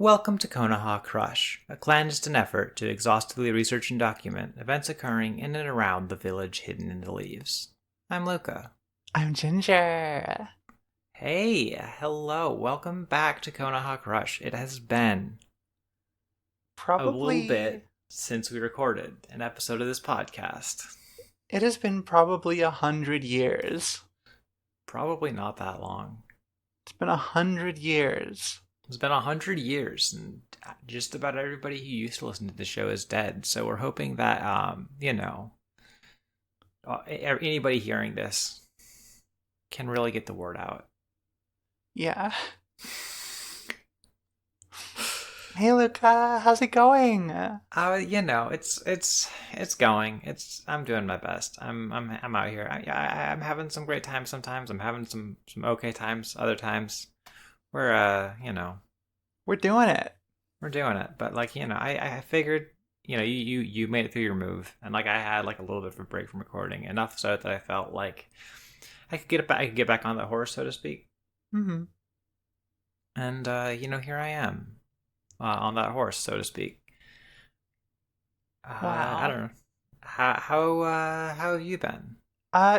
Welcome to Konoha Crush, a clandestine effort to exhaustively research and document events occurring in and around the village hidden in the leaves. I'm Luca. I'm Ginger. Hey, hello, welcome back to Konoha Crush. It has been a little Probably, bit since we recorded an episode of this podcast. it has been probably 100 years. Probably not that long. It's been 100 years. It's been 100 years, and just about everybody who used to listen to the show is dead. So we're hoping that, anybody hearing this can really get the word out. Yeah. Hey Luca, how's it going? It's going. I'm doing my best. I'm out here. I'm having some great times sometimes. I'm having some okay times other times. We're We're doing it. we're doing it. But I figured, you made it through your move, and I had a little bit of a break from recording, enough so that I felt like I could get back on that horse, so to speak. Mm-hmm. And here I am, on that horse, so to speak. I Wow. don't know. How have you been?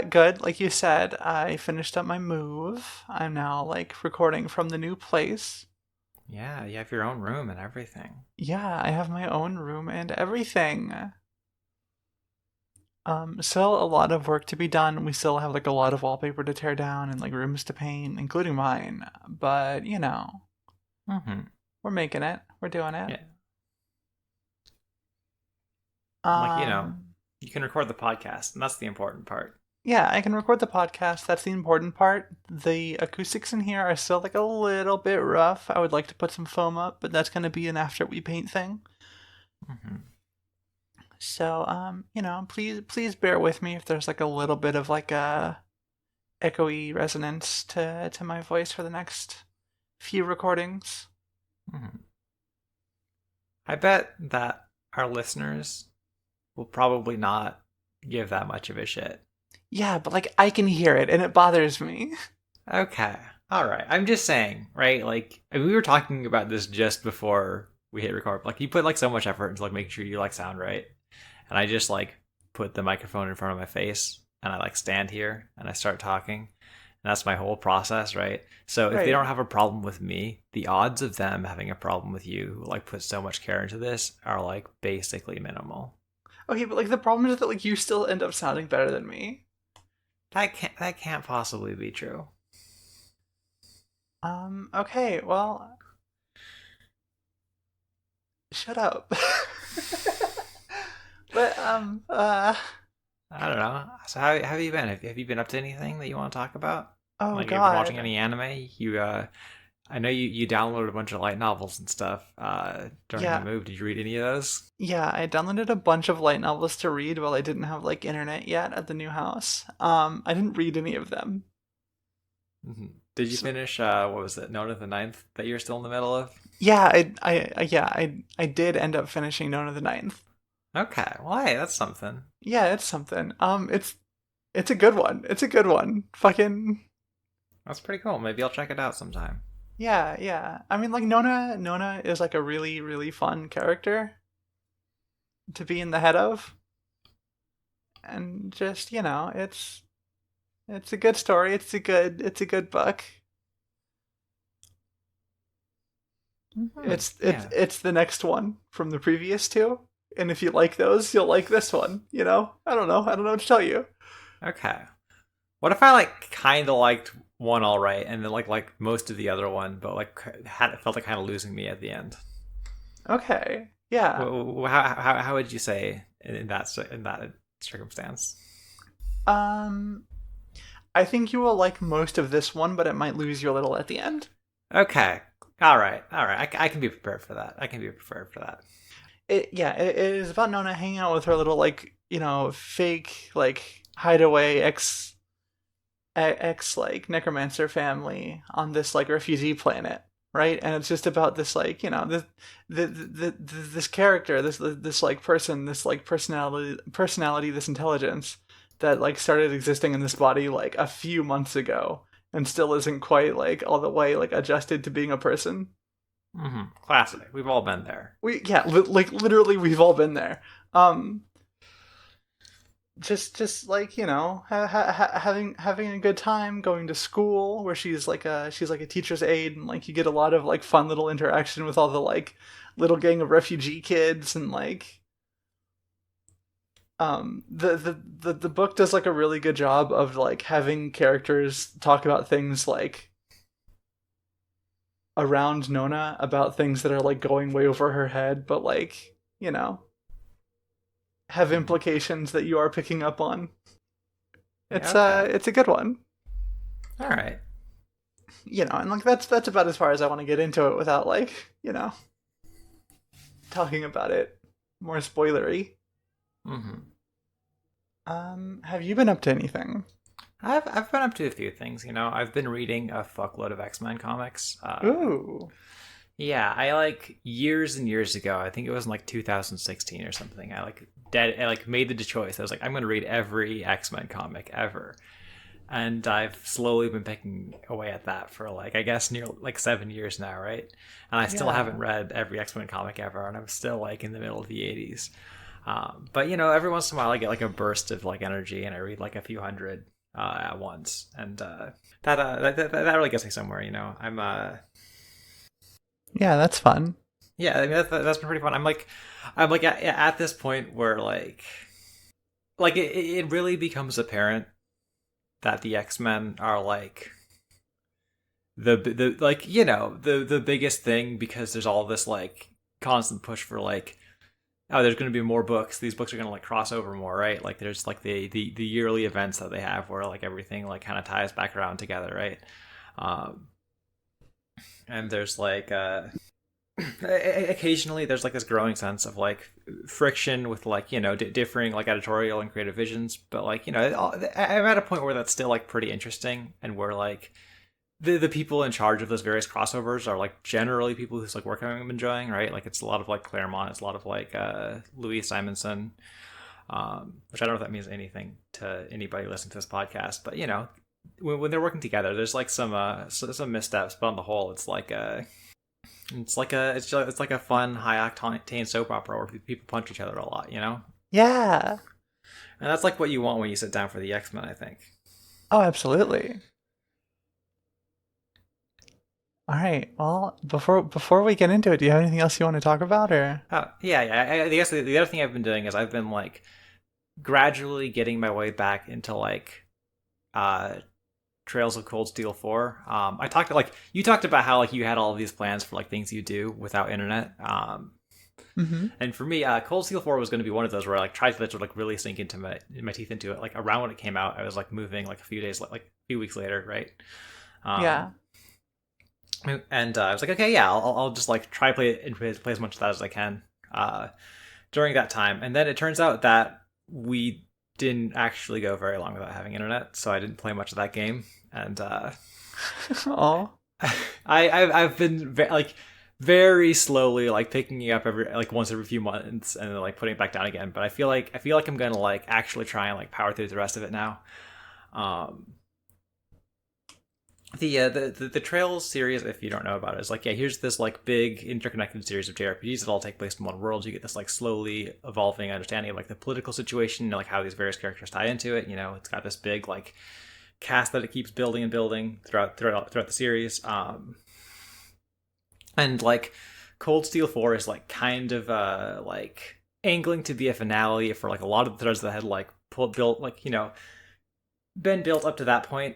Good. Like you said, I finished up my move. I'm now recording from the new place. Yeah, you have your own room and everything. Yeah, I have my own room and everything. Still a lot of work to be done. We still have a lot of wallpaper to tear down and rooms to paint, including mine. But Mm-hmm. we're making it. We're doing it. Yeah, Um, you can record the podcast, and that's the important part. yeah, I can record the podcast. That's the important part. The acoustics in here are still a little bit rough. I would like to put some foam up, but that's gonna be an after we paint thing. Mm-hmm. So, please bear with me if there's a little bit of a echoey resonance to my voice for the next few recordings. Mm-hmm. I bet that our listeners will probably not give that much of a shit. Yeah, but I can hear it and it bothers me. Okay. All right. I'm just saying, right? We were talking about this just before we hit record. You put so much effort into making sure you sound right. And I just put the microphone in front of my face and I stand here and I start talking. And that's my whole process, right? So if they Right. don't have a problem with me, the odds of them having a problem with you who put so much care into this are basically minimal. Okay, but the problem is that you still end up sounding better than me. That can't possibly be true. Okay, well, shut up. But I don't know. So how have you been? Have you been up to anything that you want to talk about? oh You ever been watching god. any anime? I know you downloaded a bunch of light novels and stuff during the Yeah. move. Did you read any of those? Yeah, I downloaded a bunch of light novels to read while I didn't have internet yet at the new house. I didn't read any of them. Hmm. Did you So, finish what was it, Nona the Ninth that you're still in the middle of? yeah, I did end up finishing Nona the Ninth. Okay, well, hey, that's something. Yeah, it's something. It's a good one. It's a good one. Fucking That's pretty cool. Maybe I'll check it out sometime. yeah, yeah. I mean, Nona is a really really fun character to be in the head of, and just it's a good story. It's a good book. Hmm. It's Yeah. it's the next one from the previous two, and if you like those, you'll like this one. I don't know. I don't know what to tell you. Okay. What if I kind of liked one all right, and then most of the other one, but had it felt kind of losing me at the end? Okay. Yeah. How would you say in that circumstance? Um, I think you will like most of this one, but it might lose you a little at the end. Okay, all right. I can be prepared for that. I can be prepared for that. It is about Nona hanging out with her little fake hideaway ex necromancer family on this refugee planet, right? And it's just about this this character, this person, this personality, this intelligence that started existing in this body a few months ago and still isn't quite all the way adjusted to being a person. Classic. We've all been there. Like literally, we've all been there. Um, just like having a good time going to school where she's like a teacher's aide, and like you get a lot of like fun little interaction with all the like little gang of refugee kids, and like the book does like a really good job of like having characters talk about things like around Nona, about things that are like going way over her head, but like have implications that you are picking up on. It's a good one. All right. And like that's about as far as I want to get into it without like, talking about it more spoilery. Have you been up to anything? I've been up to a few things. I've been reading a fuckload of X-Men comics. Ooh. Yeah, I like years and years ago. I think it was in like 2016 or something. I made the choice. I was like, I'm going to read every X-Men comic ever, and I've slowly been picking away at that for like I guess near like 7 years now, right? And I still haven't read every X-Men comic ever, and I'm still like in the middle of the 80s. But every once in a while I get like a burst of like energy, and I read like a few hundred at once, and that really gets me somewhere. I'm Yeah, that's fun. Yeah, I mean that's been pretty fun. I'm like at this point where like it really becomes apparent that the X-Men are like the like the biggest thing, because there's all this like constant push for like, oh, there's going to be more books. These books are going to like cross over more, right? Like there's like the yearly events that they have where like everything like kind of ties back around together, right? And there's like occasionally there's like this growing sense of like friction with like differing like editorial and creative visions, but like I'm at a point where that's still like pretty interesting, and where like the people in charge of those various crossovers are like generally people whose like work I'm enjoying, right? Like it's a lot of like Claremont, it's a lot of like Louise Simonson, which I don't know if that means anything to anybody listening to this podcast, but when they're working together, there's like some missteps, but on the whole, it's like it's like a fun high octane soap opera where people punch each other a lot, Yeah. And that's like what you want when you sit down for the X-Men, I think. Oh, absolutely. All right. Well, before we get into it, do you have anything else you want to talk about, or? Oh, yeah. I guess the other thing I've been doing is I've been like gradually getting my way back into like Trails of Cold Steel 4. I talked like you talked about how like you had all of these plans for like things you do without internet. And for me, Cold Steel 4 was going to be one of those where I like tried to like really sink into my teeth into it. Like around when it came out, I was like moving like a few days, like a few weeks later, right? Yeah. And I was like, okay, yeah, I'll just like try to play as much of that as I can during that time. And then it turns out that we didn't actually go very long without having internet, so I didn't play much of that game. And Oh. I've been very slowly like picking it up once every few months, and then like putting it back down again. But I feel like I'm gonna like actually try and like power through the rest of it now. The Trails series, if you don't know about it, is like, yeah, here's this like big interconnected series of JRPGs that all take place in one world. You get this like slowly evolving understanding of like the political situation and like how these various characters tie into it. It's got this big like cast that it keeps building and building throughout the series. And like Cold Steel 4 is like kind of like angling to be a finale for like a lot of the threads that had like built like been built up to that point.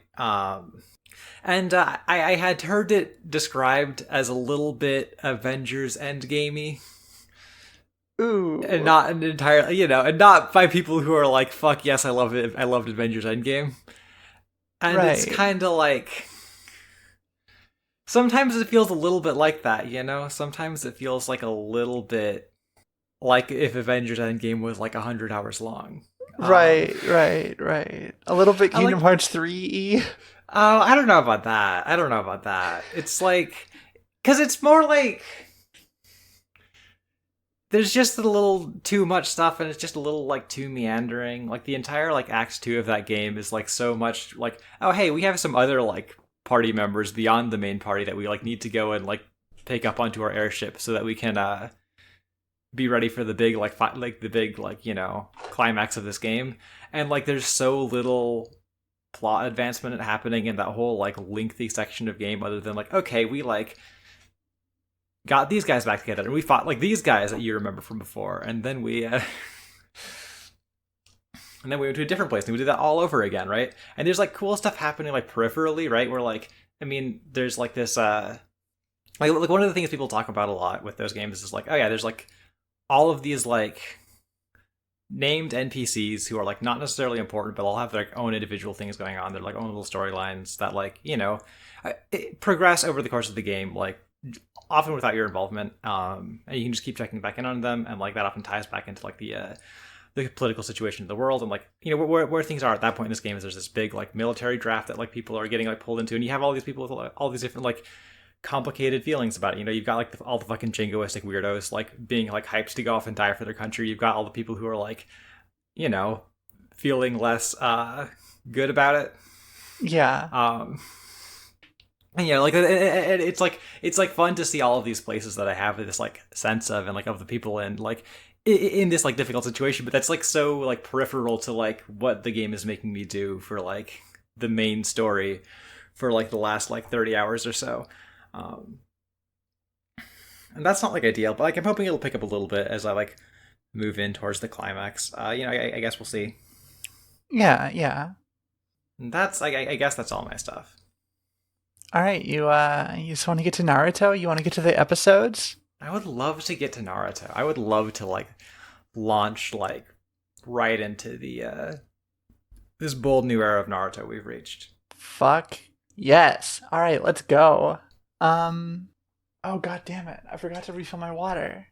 And I had heard it described as a little bit Avengers Endgamey. Ooh. And not an entirely, and not by people who are like, fuck yes, I love it. I loved Avengers Endgame. And Right. It's kind of like, sometimes it feels a little bit like that, Sometimes it feels like a little bit like if Avengers Endgame was like 100 hours long. Right. A little bit Kingdom Hearts 3-y. Oh, I don't know about that. It's like, because it's more like there's just a little too much stuff, and it's just a little like too meandering. Like the entire like Act 2 of that game is like so much like, oh hey, we have some other like party members beyond the main party that we like need to go and like take up onto our airship so that we can be ready for the big climax of this game. And like there's so little plot advancement happening in that whole like lengthy section of game other than like, okay, we like got these guys back together and we fought like these guys that you remember from before, and then we and then we went to a different place and we did that all over again, right? And there's like cool stuff happening like peripherally, right? Where like, I mean, there's like this like one of the things people talk about a lot with those games is like, oh yeah, there's like all of these like named NPCs who are like not necessarily important, but all have their own individual things going on. They're like own little storylines that like, you know, progress over the course of the game, like often without your involvement. And you can just keep checking back in on them, and like that often ties back into like the political situation of the world, and like, you know, where things are at that point in this game is there's this big like military draft that like people are getting like pulled into, and you have all these people with like, all these different like complicated feelings about it. You know, you've got like all the fucking jingoistic weirdos like being like hyped to go off and die for their country. You've got all the people who are like, you know, feeling less good about it. Yeah. And yeah, like it's like fun to see all of these places that I have this like sense of, and like of the people in like in this like difficult situation, but that's like so like peripheral to like what the game is making me do for like the main story for like the last like 30 hours or so. And that's not like ideal, but like I'm hoping it'll pick up a little bit as I like move in towards the climax. You know, I guess we'll see. Yeah. And that's I guess that's all my stuff. All right, you just want to get to Naruto? You want to get to the episodes? I would love to get to Naruto. I would love to like launch like right into the this bold new era of Naruto we've reached. Fuck yes. All right, let's go. Oh god damn it. I forgot to refill my water.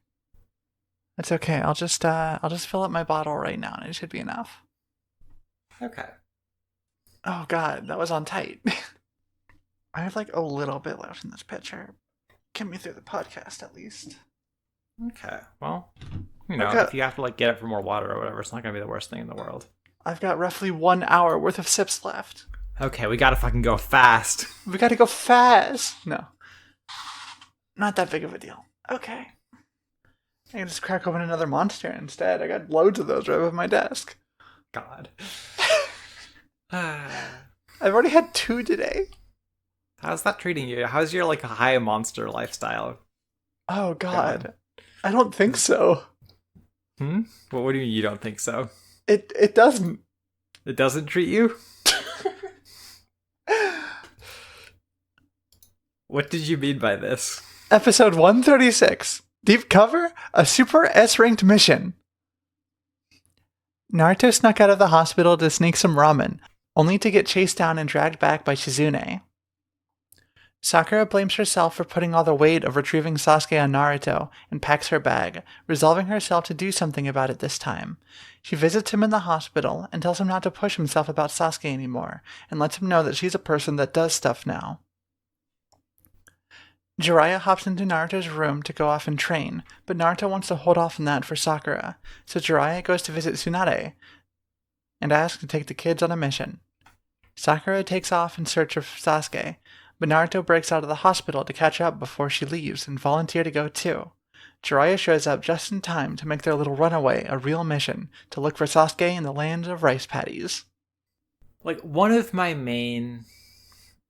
That's okay. I'll just fill up my bottle right now and it should be enough. Okay. Oh god, that was on tight. I have like a little bit left in this pitcher. Get me through the podcast at least. Okay. Well, you know, if you have to like get it for more water or whatever, it's not gonna be the worst thing in the world. I've got roughly 1 hour worth of sips left. Okay, we gotta fucking go fast. We gotta go fast. No. Not that big of a deal. Okay. I can just crack open another monster instead. I got loads of those right above my desk. God. I've already had 2 today. How's that treating you? How's your like high monster lifestyle? Oh god. I don't think so. Well, what do you mean you don't think so? It doesn't. It doesn't treat you? What did you mean by this? Episode 136. Deep cover? A super S-ranked mission. Naruto snuck out of the hospital to sneak some ramen, only to get chased down and dragged back by Shizune. Sakura blames herself for putting all the weight of retrieving Sasuke on Naruto and packs her bag, resolving herself to do something about it this time. She visits him in the hospital and tells him not to push himself about Sasuke anymore, and lets him know that she's a person that does stuff now. Jiraiya hops into Naruto's room to go off and train, but Naruto wants to hold off on that for Sakura, so Jiraiya goes to visit Tsunade and asks to take the kids on a mission. Sakura takes off in search of Sasuke, but Naruto breaks out of the hospital to catch up before she leaves and volunteer to go too. Jiraiya shows up just in time to make their little runaway a real mission to look for Sasuke in the land of rice paddies. Like, one of my main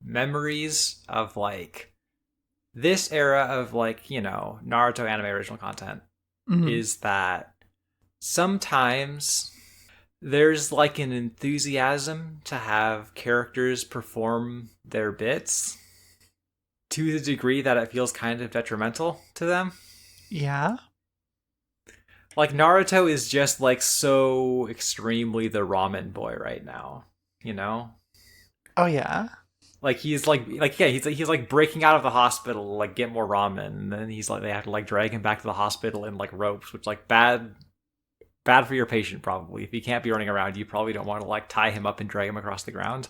memories of, like, this era of, like, you know, Naruto anime original content is that sometimes there's, like, an enthusiasm to have characters perform their bits to the degree that it feels kind of detrimental to them. Yeah? Like, Naruto is just, like, so extremely the ramen boy right now, you know? Oh, yeah? Like, he's like breaking out of the hospital to, like, get more ramen, and then he's like, they have to, like, drag him back to the hospital in, like, ropes, which, like, bad for your patient, probably. If he can't be running around, you probably don't want to, like, tie him up and drag him across the ground.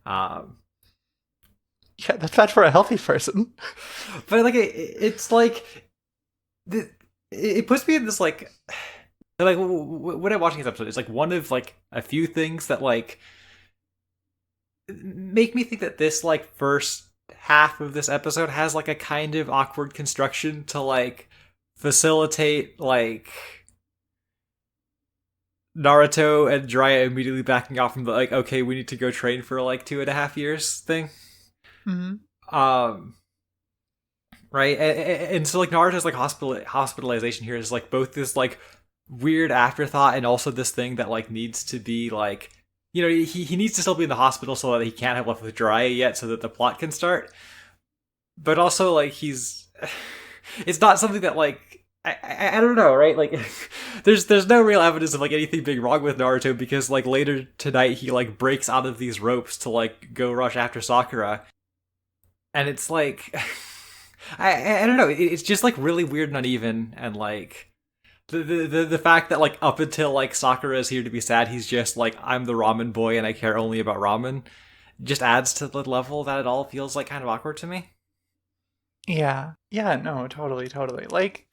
Yeah, that's bad for a healthy person. But, like, it's, like, it puts me in this, like, when I'm watching this episode, it's, like, one of, like, a few things that, like, make me think that this, like, first half of this episode has like a kind of awkward construction to like facilitate like Naruto and Jiraiya immediately backing off from the like, okay, we need to go train for like 2.5 years thing. Mm-hmm. Um, right, and so like Naruto's like hospitalization here is like both this like weird afterthought and also this thing that like needs to be like, you know, he needs to still be in the hospital so that he can't have left with Jiraiya yet so that the plot can start. But also like he's it's not something that like I don't know, right? Like there's no real evidence of like anything being wrong with Naruto because like later tonight he like breaks out of these ropes to like go rush after Sakura. And it's like I don't know, it's just like really weird and uneven and like the fact that like up until like Sakura is here to be sad, he's just like I'm the ramen boy and I care only about ramen, just adds to the level that it all feels like kind of awkward to me. Yeah. Yeah, no, totally, totally. Like,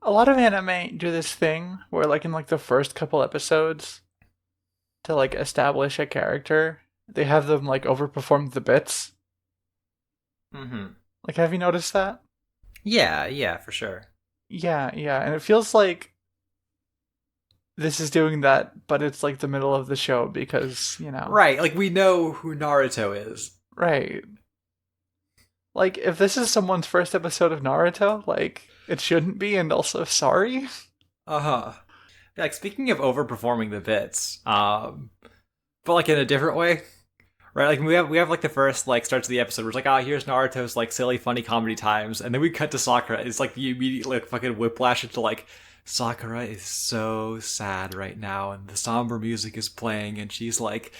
a lot of anime do this thing where, like, in like the first couple episodes, to like establish a character, they have them like overperform the bits. Mm-hmm. Like, have you noticed that? Yeah, for sure. Yeah, yeah, and it feels like this is doing that, but it's like the middle of the show because, Right, like we know who Naruto is. right. Like, if this is someone's first episode of Naruto, like, it shouldn't be, and also sorry. Uh-huh. Like speaking of overperforming the bits, but like in a different way. Right, like we have like the first like starts of the episode where it's like, ah, here's Naruto's like silly, funny comedy times, and then we cut to Sakura. It's like the immediate like fucking whiplash into like Sakura is so sad right now, and the somber music is playing, and she's like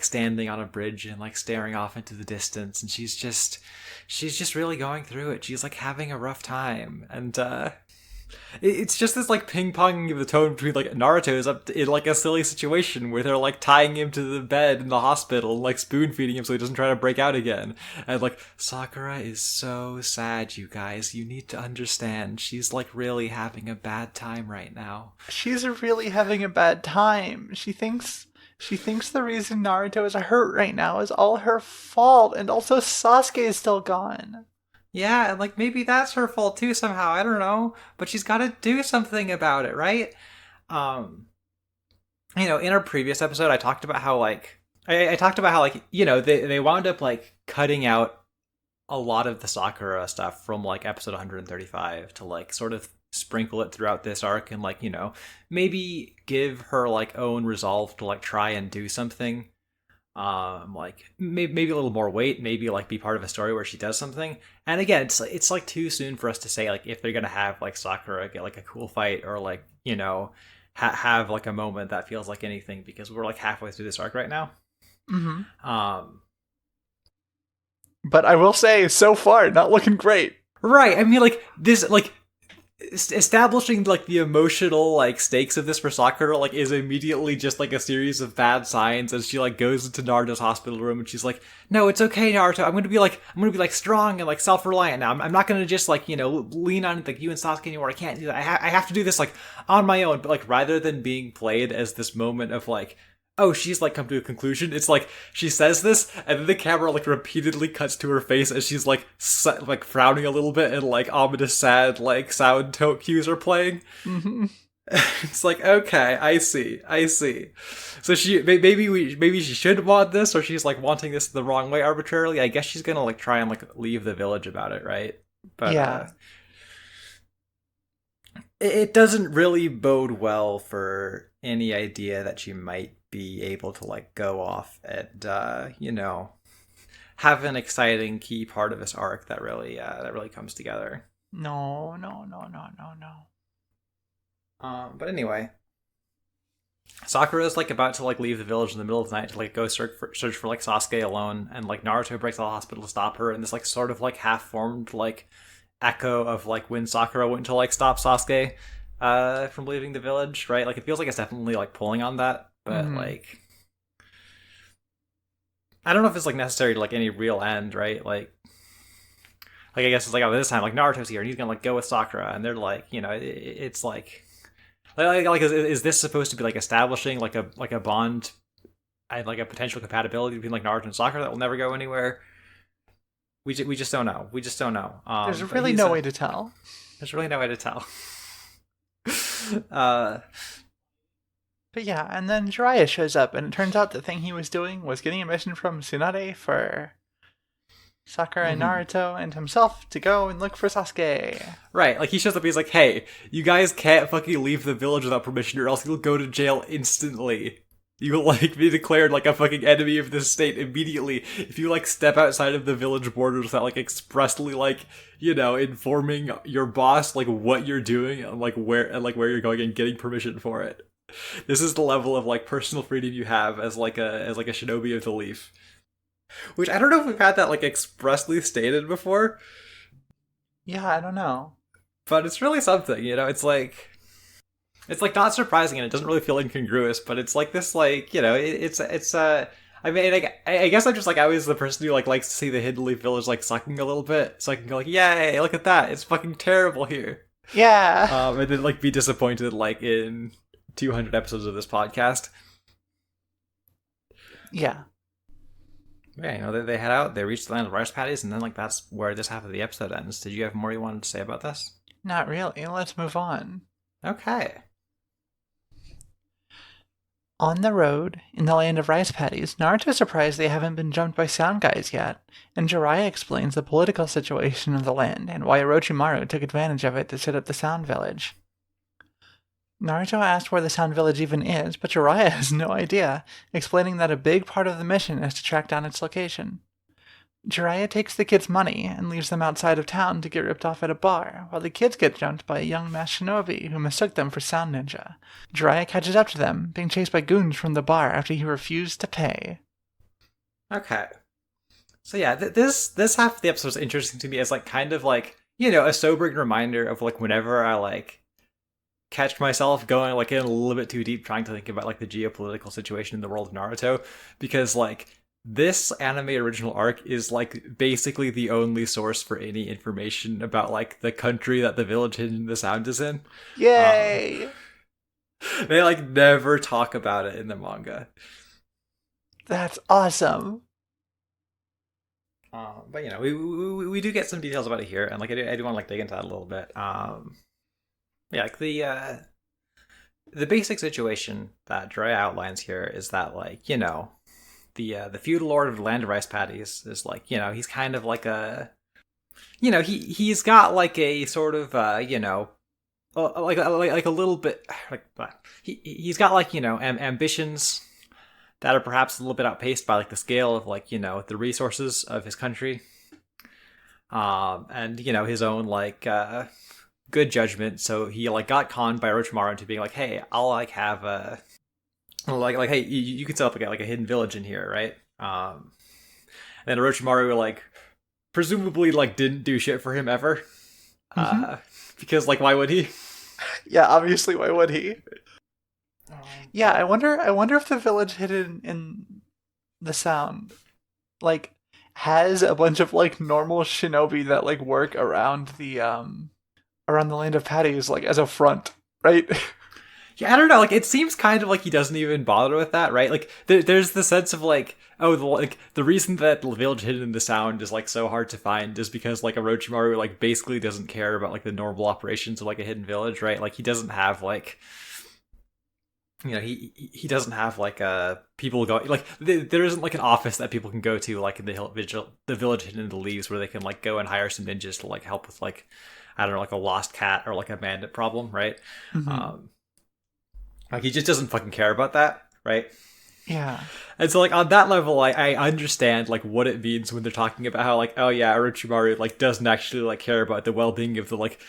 standing on a bridge and like staring off into the distance, and she's just really going through it. She's like having a rough time, and it's just this like ping ponging of the tone between like Naruto is up in like a silly situation where they're like tying him to the bed in the hospital and like spoon feeding him so he doesn't try to break out again. And like Sakura is so sad, you guys. You need to understand. She's like really having a bad time right now. She's really having a bad time. She thinks the reason Naruto is hurt right now is all her fault, and also Sasuke is still gone. Yeah, and like maybe that's her fault too somehow. I don't know, but she's got to do something about it, right? Um, in our previous episode, I talked about how like I talked about how like they wound up like cutting out a lot of the Sakura stuff from like episode 135 to like sort of sprinkle it throughout this arc and like maybe give her like own resolve to like try and do something, like maybe a little more weight, maybe like be part of a story where she does something. And again, it's like too soon for us to say like if they're gonna have like Sakura get like a cool fight or like have like a moment that feels like anything, because we're like halfway through this arc right now. Mm-hmm. um But I will say, so far, not looking great. right, I mean like this like establishing like the emotional like stakes of this for Sakura like is immediately just like a series of bad signs as she like goes into Naruto's hospital room and she's like, no, it's okay, Naruto, I'm gonna be like strong and like self-reliant now. I'm not gonna just like lean on like you and Sasuke anymore. I can't do that. I have to do this like on my own. But like rather than being played as this moment of like, oh, she's like come to a conclusion, it's like she says this and then the camera like repeatedly cuts to her face as she's like like frowning a little bit and like ominous sad like sound cues are playing. Mm-hmm. It's like, okay, I see. So maybe she should want this, or she's like wanting this the wrong way arbitrarily. I guess she's gonna like try and like leave the village about it, right? But Yeah. It doesn't really bode well for any idea that she might be able to like go off and have an exciting key part of this arc that really comes together. No, no, no, no, no, no. But anyway, Sakura is like about to like leave the village in the middle of the night to like go search for like Sasuke alone, and like Naruto breaks out of the hospital to stop her, and this like sort of like half formed like echo of like when Sakura went to like stop Sasuke from leaving the village, right? Like it feels like it's definitely like pulling on that, but like I don't know if it's like necessary to like any real end, right? Like I guess it's like, oh, this time like Naruto's here and he's gonna like go with Sakura, and they're like, it's like is this supposed to be like establishing like a bond and like a potential compatibility between like Naruto and Sakura that will never go anywhere? we just don't know. We just don't know. There's But really no way to tell. there's really no way to tell. But yeah, and then Jiraiya shows up, and it turns out the thing he was doing was getting a mission from Tsunade for Sakura and Naruto and himself to go and look for Sasuke. Right, like he shows up, he's like, hey, you guys can't fucking leave the village without permission or else you'll go to jail instantly. You will, like, be declared, like, a fucking enemy of this state immediately if you, like, step outside of the village borders without, like, expressly, like, you know, informing your boss, like, what you're doing and, like, where you're going and getting permission for it. This is the level of, like, personal freedom you have as, like, a shinobi of the leaf. Which, I don't know if we've had that, like, expressly stated before. Yeah, I don't know. But it's really something, you know? It's like not surprising and it doesn't really feel incongruous, but it's like this, like, you know, I mean, like, I guess I'm just, like, always the person who, like, likes to see the Hidden Leaf Village, like, sucking a little bit, so I can go, like, yay, look at that, it's fucking terrible here. Yeah. And then, like, be disappointed, like, in 200 episodes of this podcast. Yeah. Yeah, you know, they head out, they reach the land of rice paddies, and then, like, that's where this half of the episode ends. Did you have more you wanted to say about this? Not really. Let's move on. Okay. On the road, in the land of rice paddies, Naruto's surprised they haven't been jumped by sound guys yet, and Jiraiya explains the political situation of the land and why Orochimaru took advantage of it to set up the sound village. Naruto asks where the sound village even is, but Jiraiya has no idea, explaining that a big part of the mission is to track down its location. Jiraiya takes the kids' money and leaves them outside of town to get ripped off at a bar, while the kids get jumped by a young masked shinobi who mistook them for Sound Ninja. Jiraiya catches up to them, being chased by goons from the bar after he refused to pay. Okay. So yeah, this half of the episode is interesting to me as, like, kind of, like, you know, a sobering reminder of, like, whenever I, like, catch myself going, like, in a little bit too deep trying to think about, like, the geopolitical situation in the world of Naruto, because, like, this anime original arc is, like, basically the only source for any information about, like, the country that the village hidden the sound is in. Yay! They, like, never talk about it in the manga. That's awesome. But, you know, we do get some details about it here, and, like, I do want to, like, dig into that a little bit. Yeah, like, the basic situation that Jiraiya outlines here is that, like, you know, the feudal lord of the land of rice paddies is, like, you know, he's kind of like a, you know, he's got, like, a sort of you know, like a little bit, like, he's got, like, you know, ambitions that are perhaps a little bit outpaced by, like, the scale of, like, you know, the resources of his country, and, you know, his own, like, good judgment. So he, like, got conned by Orochimaru into being like, hey, I'll, like, have a, like, hey, you can set up, like a hidden village in here, right? And then Orochimaru, like, presumably, like, didn't do shit for him ever, because, like, why would he? Yeah, obviously, why would he? Yeah, I wonder if the village hidden in the sound, like, has a bunch of, like, normal shinobi that, like, work around the land of paddies, like, as a front, right? Yeah, I don't know. Like, it seems kind of like he doesn't even bother with that, right? Like, there's the sense of, like, oh, the reason that the village hidden in the sound is, like, so hard to find is because, like, Orochimaru, like, basically doesn't care about, like, the normal operations of, like, a hidden village, right? Like, he doesn't have, like, you know, he doesn't have, like, people go, like, there isn't, like, an office that people can go to, like, in the village hidden in the leaves, where they can, like, go and hire some ninjas to, like, help with, like, I don't know, like, a lost cat or, like, a bandit problem, right? Like, he just doesn't fucking care about that, right? Yeah. And so, like, on that level, I understand, like, what it means when they're talking about how, like, oh yeah, Orochimaru, like, doesn't actually, like, care about the well-being of the, like,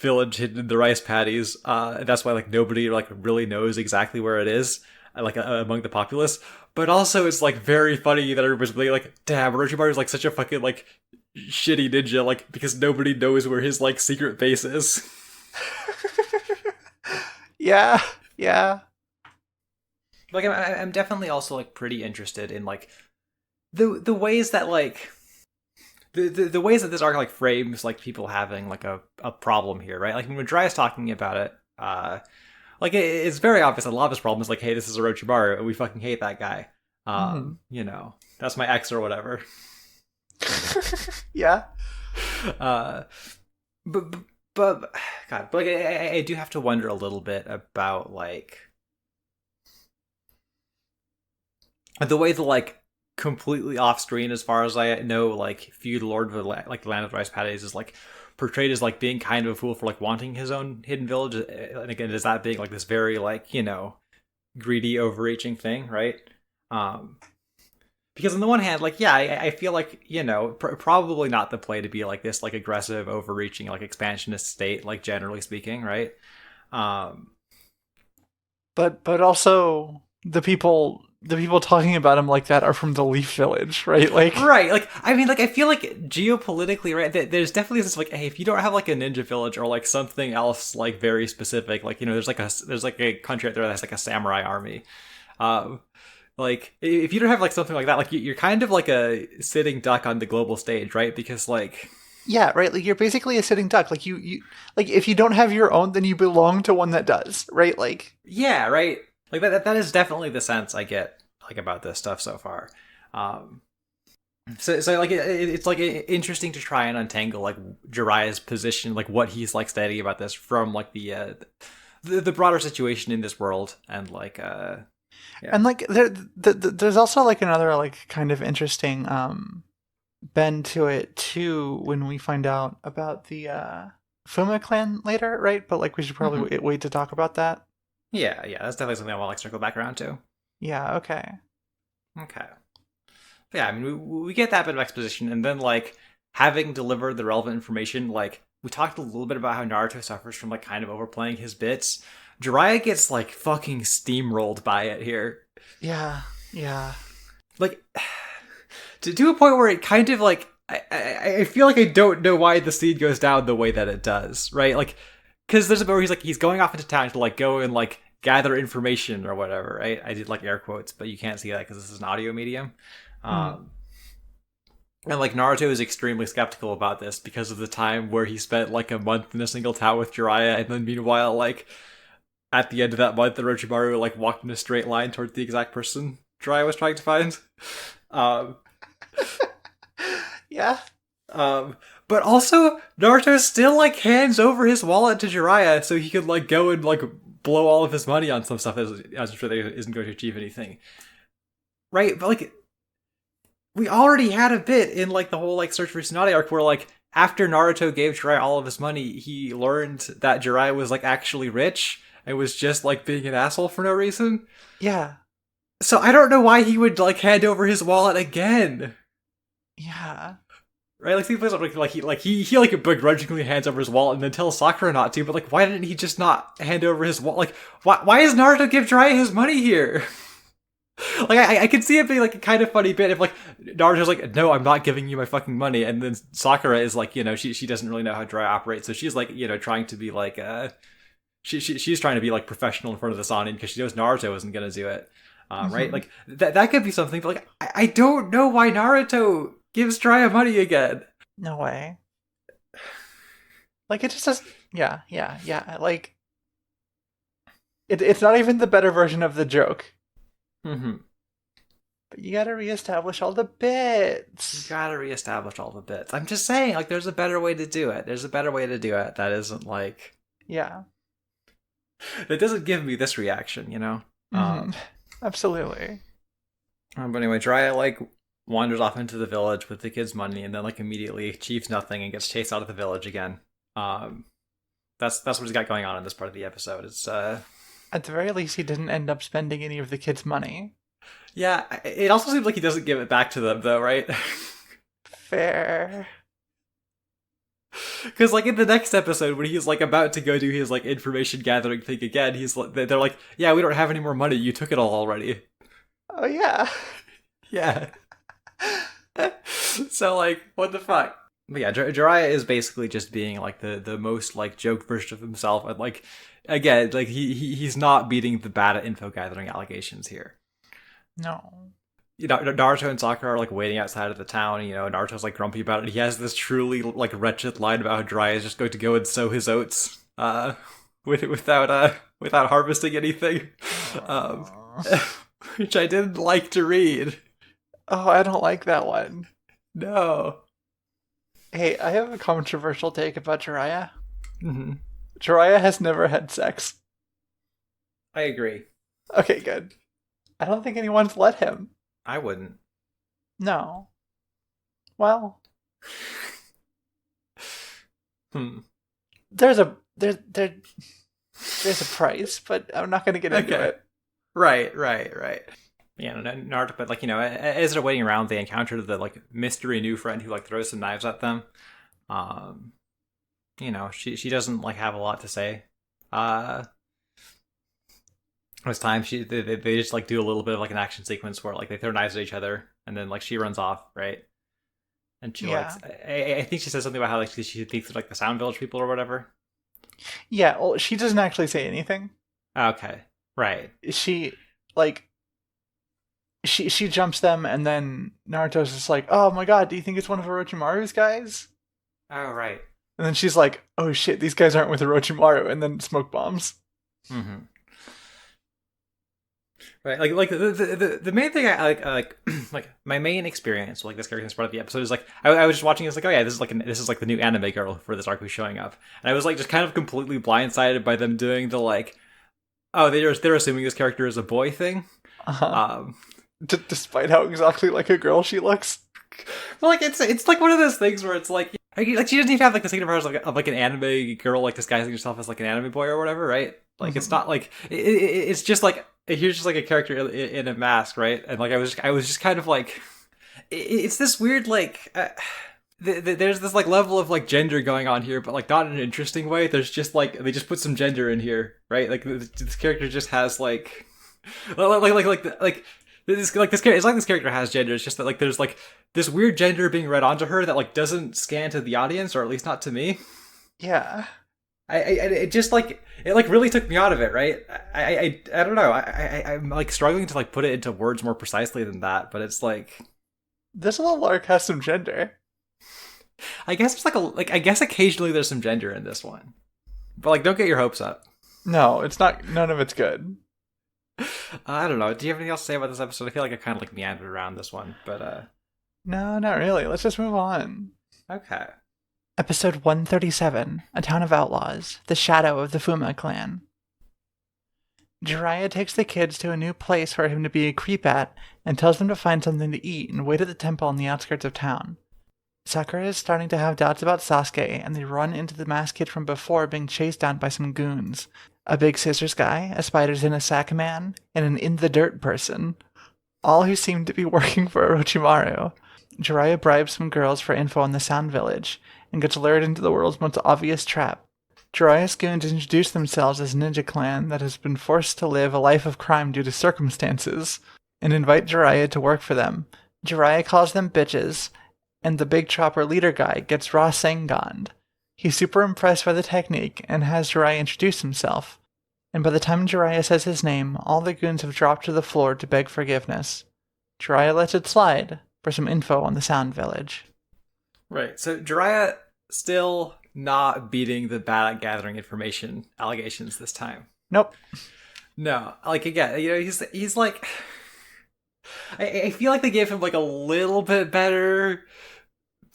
village hidden in the rice paddies. And that's why, like, nobody, like, really knows exactly where it is, like, among the populace. But also, it's, like, very funny that everybody's really like, damn, Orochimaru's, like, such a fucking, like, shitty ninja, like, because nobody knows where his, like, secret base is. Yeah. Yeah. Like, I'm definitely also, like, pretty interested in, like, the ways that, like, the ways that this arc, like, frames, like, people having, like, a problem here, right? Like, when Jiraiya's talking about it, like, it's very obvious that a lot of his problem is, like, hey, this is Orochimaru, and we fucking hate that guy. You know, that's my ex or whatever. Yeah. Uh, but, but God, but like I do have to wonder a little bit about like the way the like completely off screen, as far as I know, like feudal lord of the like the land of the rice paddies is like portrayed as like being kind of a fool for like wanting his own hidden village, and again, is that being like this very like greedy, overreaching thing, right? Um, because on the one hand, like yeah, I feel like probably not the play to be like this like aggressive, overreaching, like expansionist state, like generally speaking, right? Um, But also the people talking about him like that are from the Leaf Village, right? Like, Right, like I mean, like I feel like geopolitically, right? There's definitely this like, hey, if you don't have like a ninja village or like something else like very specific, like there's like a country out there that's like a samurai army, um, like if you don't have like something like that, like you're kind of like a sitting duck on the global stage, right? Because like yeah, right. Like you're basically a sitting duck. Like you like if you don't have your own, then you belong to one that does, right? Like, yeah, right, like that is definitely the sense I get like about this stuff so far. Um, so like it's like interesting to try and untangle like Jiraiya's position, like what he's like studying about this from like the broader situation in this world, and like yeah. and like there's also like another like kind of interesting bend to it too when we find out about the Fuma clan later, right? But like we should probably Mhm. wait to talk about that. Yeah, that's definitely something I want to like circle back around to. Yeah. Okay. Okay. But yeah, I mean we get that bit of exposition, and then like having delivered the relevant information, like we talked a little bit about how Naruto suffers from like kind of overplaying his bits. Jiraiya gets like fucking steamrolled by it here. Yeah. Yeah. Like to a point where it kind of like I feel like I don't know why the scene goes down the way that it does, right? Like, because there's a bit where he's going off into town to like go and like gather information or whatever, right? I did like air quotes, but you can't see that because this is an audio medium. Mm. Um, and like Naruto is extremely skeptical about this because of the time where he spent like a month in a single town with Jiraiya, and then meanwhile, like at the end of that month, Orochimaru like walked in a straight line towards the exact person Jiraiya was trying to find. Um, Yeah. Um, but also Naruto still like hands over his wallet to Jiraiya so he could like go and like blow all of his money on some stuff as I'm sure that isn't going to achieve anything, right? But like we already had a bit in like the whole like search for Tsunade arc where like after Naruto gave Jiraiya all of his money, he learned that Jiraiya was like actually rich and was just like being an asshole for no reason. Yeah. So I don't know why he would like hand over his wallet again. Yeah. Right, like he plays he like begrudgingly hands over his wallet and then tells Sakura not to. But like, why didn't he just not hand over his wallet? Like, why does Naruto give Jiraiya his money here? Like, I could see it being like a kind of funny bit if like Naruto's like, no, I'm not giving you my fucking money, and then Sakura is like, she doesn't really know how Jiraiya operates, so she's like, trying to be like, she's trying to be like professional in front of the Sanin because she knows Naruto isn't gonna do it, right? Like that could be something, but like, I don't know why Naruto gives Jiraiya money again. No way. Like it just doesn't. Yeah. Yeah. Yeah. Like it's not even the better version of the joke. Mm-hmm. But you gotta reestablish all the You bits. gotta reestablish all the bits. I'm just saying, like, there's a better way to do it. There's a better way to do it that isn't like Yeah. it doesn't give me this reaction, Absolutely. But anyway, Jiraiya like wanders off into the village with the kid's money, and then like immediately achieves nothing and gets chased out of the village again. Um, that's what he's got going on in this part of the episode. It's At the very least, he didn't end up spending any of the kids' money. yeah. It also seems like he doesn't give it back to them though, right? Fair. Because like in the next episode, when he's like about to go do his like information gathering thing again, he's like, they're like, yeah, we don't have any more money. You took it all already. Oh yeah. Yeah. So like, what the fuck? But yeah, Jiraiya is basically just being like the most like joke version of himself, and like again, like he's not beating the bad at info gathering allegations here. No. Naruto and Sakura are like waiting outside of the town. Naruto's like grumpy about it. He has this truly like wretched line about how Jiraiya is just going to go and sow his oats, without harvesting anything, um, which I didn't like to read. Oh, I don't like that one. No. Hey, I have a controversial take about Jiraiya. Hmm. Jiraiya has never had sex. I agree. Okay, good. I don't think anyone's let him. I wouldn't. No. Well, Hmm. there's a there's a price, but I'm not going to get into Okay. it. Right. Yeah, Naruto, but like, as they're waiting around, they encounter the like mystery new friend who like throws some knives at them. Um, she doesn't like have a lot to say. Uh, this time they just like do a little bit of like an action sequence where like they throw knives at each other, and then like she runs off, right? And she like Yeah. I think she says something about how like she thinks of like the Sound Village people or whatever. Yeah, well, she doesn't actually say anything. Okay, right. She like she jumps them, and then Naruto's just like, "Oh my god, do you think it's one of Orochimaru's guys?" Oh, right. And then she's like, "Oh shit, these guys aren't with Orochimaru," and then smoke bombs. Mm-hmm. Right, like the main thing I like like my main experience with, like this character in this part of the episode is like I was just watching it's like, oh yeah, this is like the new anime girl for this arc who's showing up, and I was like just kind of completely blindsided by them doing the like, oh, they're assuming this character is a boy thing. Uh-huh. um Despite how exactly like a girl she looks. but like it's like one of those things where it's like she doesn't even have like the signifiers of like an anime girl like disguising herself as like an anime boy or whatever, right? Like it's not like it's just like here's just like a character in a mask, right? And like I was just kind of like it's this weird like there's this like level of like gender going on here, but like not in an interesting way. There's just like they just put some gender in here, right? Like this character just has like this like this character. It's like this character has gender. It's just that like there's like this weird gender being read onto her that like doesn't scan to the audience, or at least not to me. Yeah. I it just like it like really took me out of it, right? I don't know. I'm like struggling to like put it into words more precisely than that, but it's like This little arc has some gender. I guess it's like I guess occasionally there's some gender in this one, but like don't get your hopes up. No, it's not. None of it's good. I don't know. Do you have anything else to say about this episode? I feel like I kind of like meandered around this one, but No, not really. Let's just move on. okay. Episode 137, A Town of Outlaws, The Shadow of the Fuma Clan. Jiraiya takes the kids to a new place for him to be a creep at and tells them to find something to eat and wait at the temple on the outskirts of town. Sakura is starting to have doubts about Sasuke, and they run into the masked kid from before being chased down by some goons. A big scissors guy, a spiders in a sack man, and an in the dirt person. All who seem to be working for Orochimaru. Jiraiya bribes some girls for info on the Sound Village, and gets lured into the world's most obvious trap. Jiraiya's goons introduce themselves as a ninja clan that has been forced to live a life of crime due to circumstances, and invite Jiraiya to work for them. Jiraiya calls them bitches, and the big chopper leader guy gets raw Sengoned. He's super impressed by the technique and has Jiraiya introduce himself. And by the time Jiraiya says his name, all the goons have dropped to the floor to beg forgiveness. Jiraiya lets it slide for some info on the Sound Village. Right. So Jiraiya still not beating the bad at gathering information allegations this time. Nope. No, like again, he's like, I feel like they gave him like a little bit better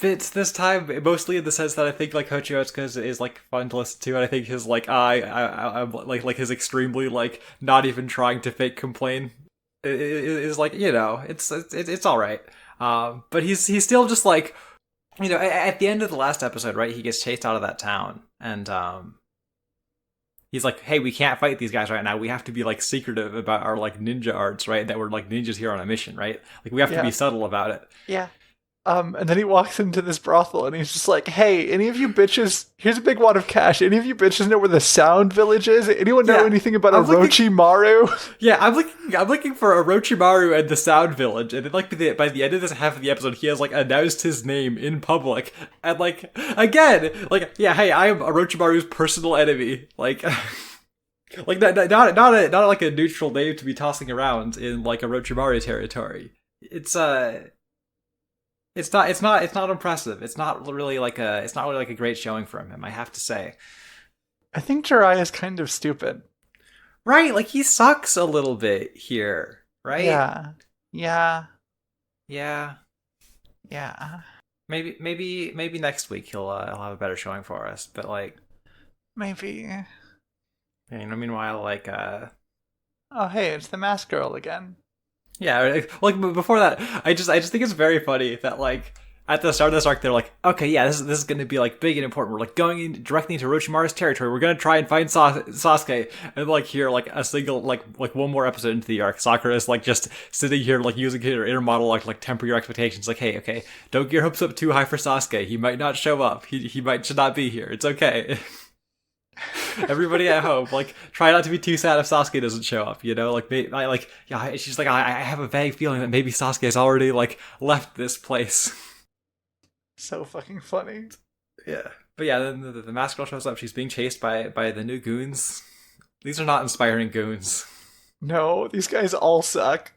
bits this time, mostly in the sense that I think like Hochi Otsuka is like fun to listen to, and I think his like I'm like his extremely like not even trying to fake complain is like it's all right. But he's still just like at the end of the last episode, right? He gets chased out of that town, and he's like, "Hey, we can't fight these guys right now. We have to be like secretive about our like ninja arts, right? That we're like ninjas here on a mission, right? Like we have to be subtle about it." Yeah. And then he walks into this brothel and he's just like, "Hey, any of you bitches, here's a big wad of cash. Any of you bitches know where the Sound Village is? Anyone know anything about Orochimaru?" Yeah, I'm looking for Orochimaru and the Sound Village, and then like by the end of this half of the episode, he has like announced his name in public, and like again, like yeah, hey, I am Orochimaru's personal enemy, like. Like not like a neutral name to be tossing around in like Orochimaru territory. It's not impressive. It's not really like a great showing from him, I have to say. I think Jiraiya is kind of stupid. Right, like he sucks a little bit here, right? Yeah. Yeah. Maybe next week he'll have a better showing for us. But like, Maybe. meanwhile, like, Oh, hey, it's the mask girl again. yeah, like before that, I just think it's very funny that like at the start of this arc they're like, okay, yeah, this is going to be like big and important. We're like going in directly into Orochimaru's territory. We're going to try and find Sasuke, and like here, like a single like one more episode into the arc, Sakura is like just sitting here like using her inner monologue to like temper your expectations. Like, hey, okay, don't get your hopes up too high for Sasuke. He might not show up. He should not be here. It's okay. Everybody at home, like, try not to be too sad if Sasuke doesn't show up. She's like, I have a vague feeling that maybe Sasuke has already like left this place. So fucking funny. Yeah, but yeah, then the mask girl shows up. She's being chased by the new goons. These are not inspiring goons. No, these guys all suck.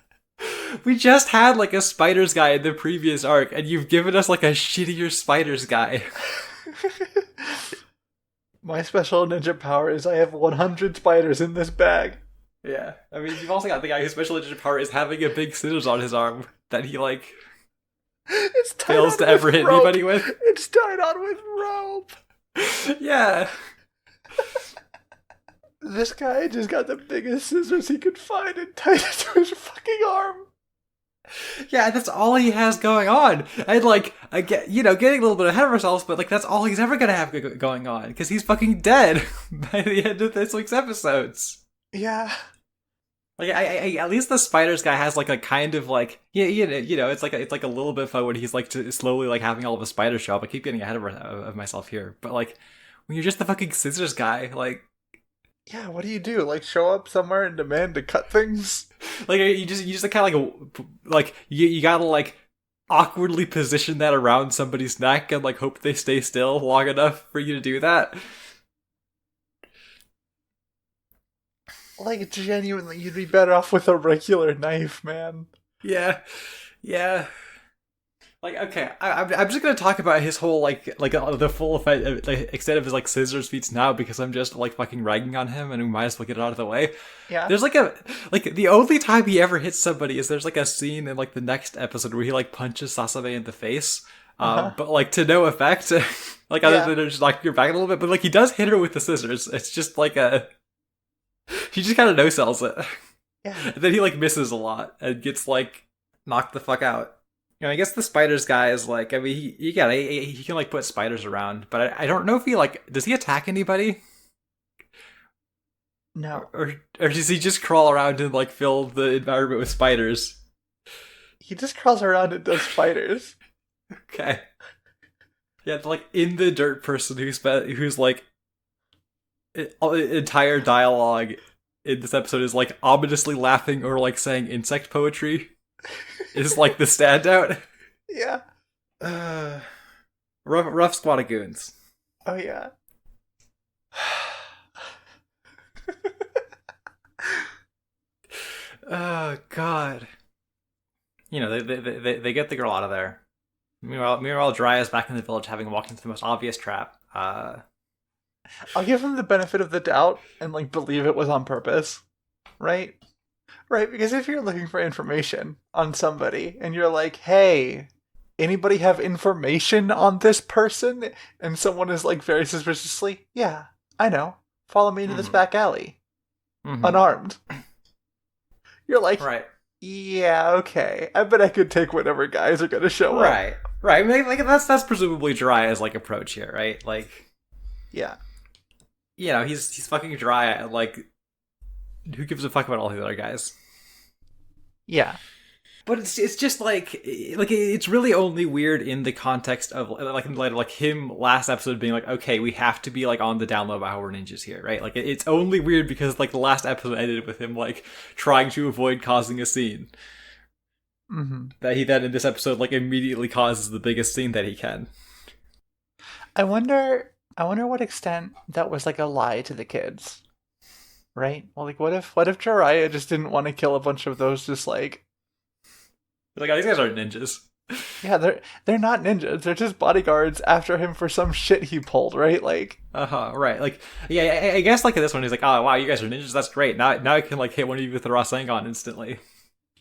We just had like a spiders guy in the previous arc, and you've given us like a shittier spiders guy. My special ninja power is I have 100 spiders in this bag. Yeah, I mean, you've also got the guy whose special ninja power is having a big scissors on his arm that he like It's tied fails on to ever with hit rope. anybody with. It's tied on with rope. Yeah. This guy just got the biggest scissors he could find and tied it to his fucking arm. Yeah, that's all he has going on. And like, I get, getting a little bit ahead of ourselves, but like, that's all he's ever gonna have going on because he's fucking dead by the end of this week's episodes. Yeah. Like, I at least the spiders guy has like a kind of like, it's like a little bit fun when he's like slowly like having all of the spiders show up. I keep getting ahead of myself here, but like, when you're just the fucking scissors guy, like. Yeah, what do you do? Like, show up somewhere and demand to cut things? Like, you just kind of like you gotta like awkwardly position that around somebody's neck and like hope they stay still long enough for you to do that. Like, genuinely, you'd be better off with a regular knife, man. Yeah. Like, okay, I'm just gonna talk about his whole like the full effect, extent of his like scissors feats now because I'm just like fucking ragging on him and we might as well get it out of the way. Yeah. There's like the only time he ever hits somebody is there's like a scene in like the next episode where he like punches Sasame in the face, but like to no effect. Like other than just knocking her back a little bit, but like he does hit her with the scissors. It's just like he just kind of no sells it. Yeah. And then he like misses a lot and gets like knocked the fuck out. I guess the spiders guy is like, I mean, he can like put spiders around, but I don't know if he like, does he attack anybody? No. Or does he just crawl around and like fill the environment with spiders? He just crawls around and does spiders. Okay. Yeah, like in the dirt person who's like entire dialogue in this episode is like ominously laughing or like saying insect poetry. Is like the standout. Yeah. Rough squad of goons. Oh yeah. Oh god. They get the girl out of there. Meanwhile, Dry is back in the village, having walked into the most obvious trap. I'll give him the benefit of the doubt and like believe it was on purpose, right? Right, because if you're looking for information on somebody and you're like, hey, anybody have information on this person? And someone is like very suspiciously, yeah, I know. Follow me into this back alley. Unarmed. You're like, right. Yeah, okay. I bet I could take whatever guys are going to show up. Right. I mean, like that's presumably Jiraiya's like approach here, right? Like, yeah. He's fucking Jiraiya. Like, who gives a fuck about all the other guys? Yeah. But it's just like it's really only weird in the context of like in light of like him last episode being like, okay, we have to be like on the down low about how we're ninjas here, right? Like it's only weird because like the last episode ended with him like trying to avoid causing a scene. That he then in this episode like immediately causes the biggest scene that he can. I wonder what extent that was like a lie to the kids. Right? Well, like what if Jiraiya just didn't want to kill a bunch of those just like oh, these guys aren't ninjas. Yeah, they're not ninjas. They're just bodyguards after him for some shit he pulled, right? Like right. Like yeah, I guess like this one he's like, oh wow, you guys are ninjas, that's great. Now I can like hit one of you with the Rasengan instantly.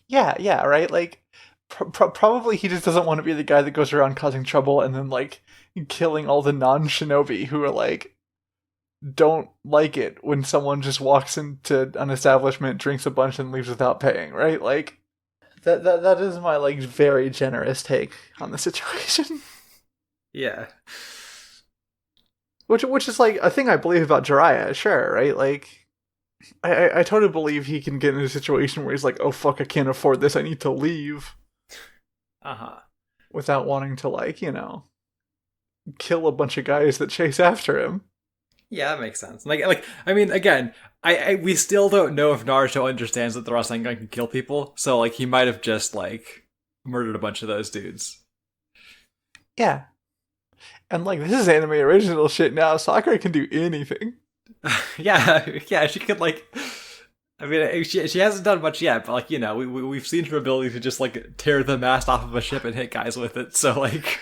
Yeah, right? Like Probably he just doesn't want to be the guy that goes around causing trouble and then like killing all the non-shinobi who are like don't like it when someone just walks into an establishment, drinks a bunch, and leaves without paying, right? Like that is my like very generous take on the situation. Yeah. Which is like a thing I believe about Jiraiya, sure, right? Like I totally believe he can get in a situation where he's like, oh fuck, I can't afford this, I need to leave. Uh-huh. Without wanting to like, kill a bunch of guys that chase after him. Yeah, that makes sense. Like I mean, again, we still don't know if Naruto understands that the Rasengan can kill people, so like he might have just like murdered a bunch of those dudes. Yeah. And like this is anime original shit now. Sakura can do anything. Yeah, she could like. I mean, she hasn't done much yet, but like we've seen her ability to just like tear the mast off of a ship and hit guys with it. So like,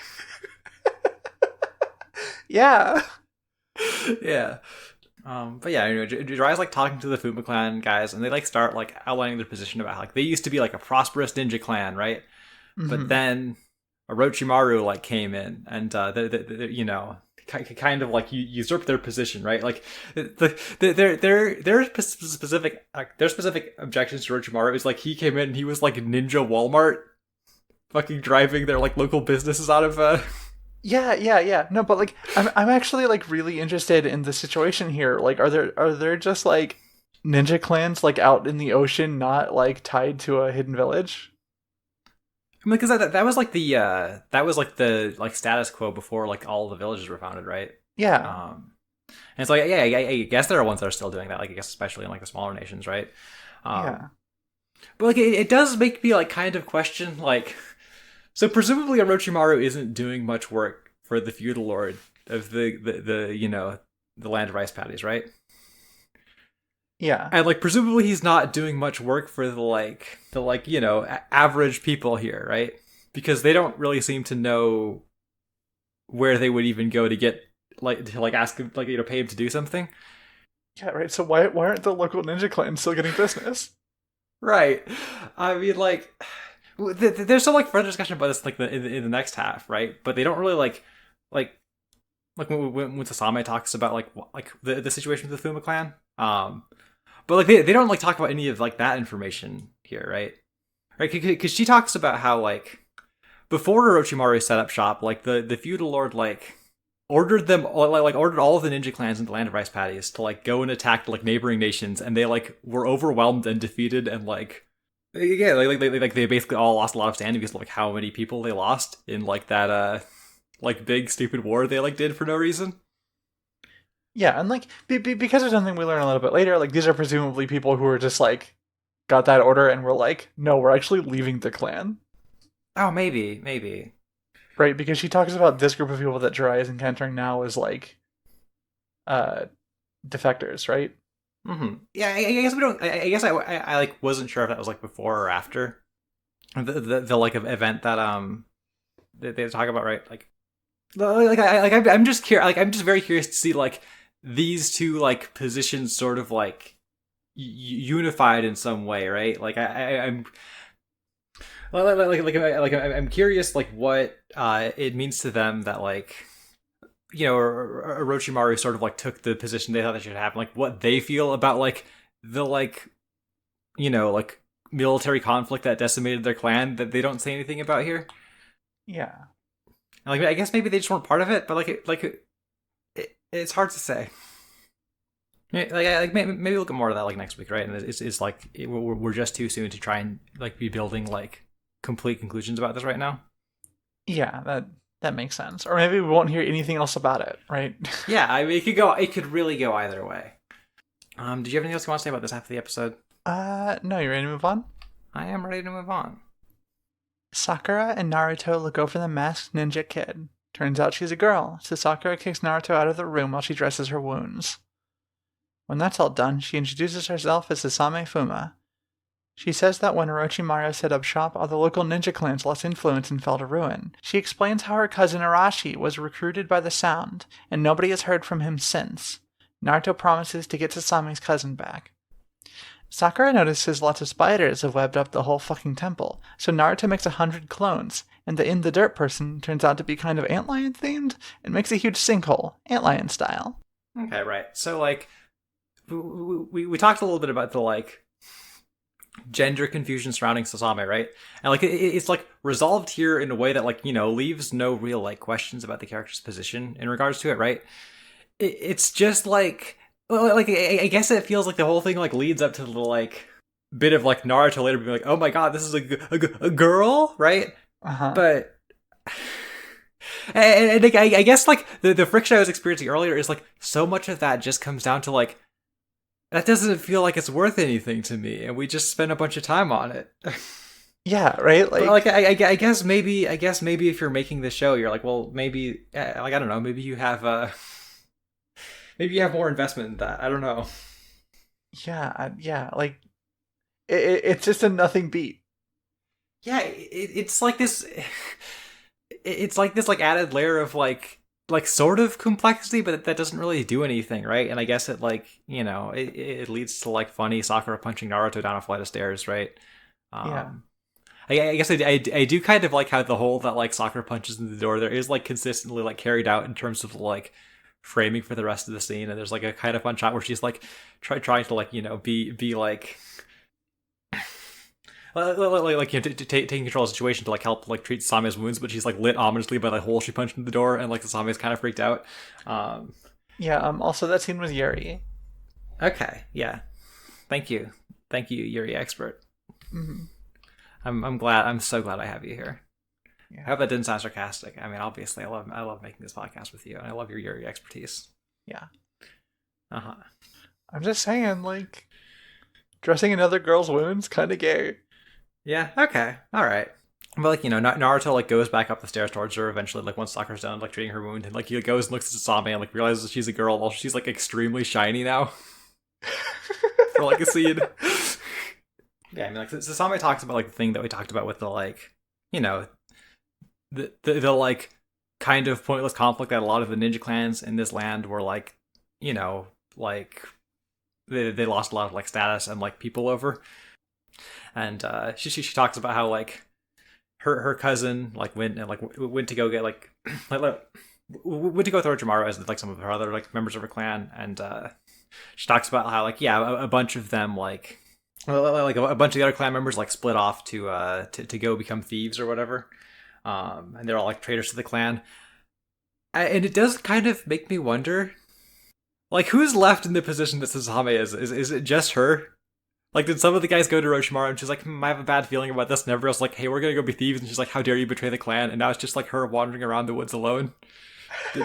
yeah. Yeah. But yeah, Jiraiya's like talking to the Fuma clan guys, and they like start like outlining their position about how like they used to be like a prosperous ninja clan, right? Mm-hmm. But then Orochimaru like came in, and kind of like usurped their position, right? Like their specific objections to Orochimaru is like he came in and he was like Ninja Walmart, fucking driving their like local businesses out of. Yeah. No, but like I'm actually like really interested in the situation here. Like are there just like ninja clans like out in the ocean not like tied to a hidden village? I mean, because that was like the like status quo before like all the villages were founded, right? Yeah. And it's like I guess there are ones that are still doing that, like I guess especially in like the smaller nations, right? Yeah. But like it does make me like kind of question like. So presumably Orochimaru isn't doing much work for the feudal lord of the land of rice paddies, right? Yeah. And like presumably he's not doing much work for the average people here, right? Because they don't really seem to know where they would even go to get ask him pay him to do something. Yeah, right. So why aren't the local ninja clans still getting business? Right. I mean like there's some like further discussion about this like in the next half, right? But they don't really like when Sasame talks about like the situation with the Fuma clan. But like they don't like talk about any of like that information here, right? Right? Because she talks about how like before Orochimaru set up shop, like the feudal lord like ordered all of the ninja clans in the land of rice paddies to like go and attack like neighboring nations, and they like were overwhelmed and defeated and like. Yeah, they basically all lost a lot of standing because of like how many people they lost in like that like big stupid war they like did for no reason. Yeah, and like because of something we learn a little bit later, like these are presumably people who were just like got that order and were like, no, we're actually leaving the clan. Oh, maybe. Right, because she talks about this group of people that Jiraiya is encountering now as like defectors, right? Mm-hmm. Yeah, I guess we don't. I guess I like wasn't sure if that was like before or after the like event that they talk about, right? I'm just curious. Like I'm just very curious to see like these two like positions sort of like unified in some way, right? Like I'm I'm curious like what it means to them that like. Orochimaru sort of like took the position they thought they should have, like what they feel about like the like military conflict that decimated their clan that they don't say anything about here. Yeah, like I guess maybe they just weren't part of it, but it's hard to say. Like maybe we'll get more of that like next week, right? And it's like we're just too soon to try and like be building like complete conclusions about this right now. Yeah, that makes sense. Or maybe we won't hear anything else about it, right? Yeah, I mean, it could really go either way. Did you have anything else you want to say about this half of the episode? No, you ready to move on? I am ready to move on. Sakura and Naruto look over the masked ninja kid. Turns out she's a girl, so Sakura kicks Naruto out of the room while she dresses her wounds. When that's all done, she introduces herself as Sasame Fuma. She says that when Orochimaru set up shop, all the local ninja clans lost influence and fell to ruin. She explains how her cousin Arashi was recruited by the Sound, and nobody has heard from him since. Naruto promises to get Sasame's cousin back. Sakura notices lots of spiders have webbed up the whole fucking temple, so Naruto makes 100 clones, and the in the dirt person turns out to be kind of antlion themed and makes a huge sinkhole, antlion style. Okay, right. So like, we talked a little bit about the like gender confusion surrounding Sasame, right? And like it's like resolved here in a way that like leaves no real like questions about the character's position in regards to it, right? It's just like I guess it feels like the whole thing like leads up to the like bit of like Naruto later being like, oh my god, this is a girl, right? But and I guess like the friction I was experiencing earlier is like so much of that just comes down to like that doesn't feel like it's worth anything to me, and we just spent a bunch of time on it. Yeah, right. Like I guess maybe if you're making the show, you're like, well, maybe like I don't know, maybe you have more investment in that. I don't know. Yeah. Like it's just a nothing beat. Yeah, it's like this. It's like this like added layer of like sort of complexity, but that doesn't really do anything, right? And I guess it like it leads to like funny Sakura punching Naruto down a flight of stairs, right? Yeah. I guess I do kind of like how the whole that like Sakura punches in the door there is like consistently like carried out in terms of like framing for the rest of the scene, and there's like a kind of fun shot where she's like trying to like be like taking control of the situation to like help like treat Same's wounds, but she's like lit ominously by the hole she punched in the door, and like the Same's kind of freaked out. Also that scene with Yuri. Okay, yeah, thank you, Yuri expert. Mm-hmm. I'm so glad I have you here. Yeah. I hope that didn't sound sarcastic. I mean, obviously, I love making this podcast with you, and I love your Yuri expertise. Yeah. I'm just saying, like, dressing another girl's wounds, kind of gay. Yeah. Okay. All right. But like Naruto like goes back up the stairs towards her eventually. Like once Sakura's done like treating her wound, and like he goes and looks at Sasame and like realizes that she's a girl while she's like extremely shiny now. For like a scene. Yeah, I mean like Sasame talks about like the thing that we talked about with the like the like kind of pointless conflict that a lot of the ninja clans in this land were like like they lost a lot of like status and like people over. And she talks about how like her cousin like went to go get like went to go with Orochimaru as like some of her other like members of her clan, and she talks about how like a bunch of them like a bunch of the other clan members like split off to go become thieves or whatever, and they're all like traitors to the clan, and it does kind of make me wonder like who's left in the position that Sasame is it just her? Like, did some of the guys go to Orochimaru and she's like, I have a bad feeling about this, and everyone else like, hey, we're gonna go be thieves, and she's like, how dare you betray the clan? And now it's just like her wandering around the woods alone.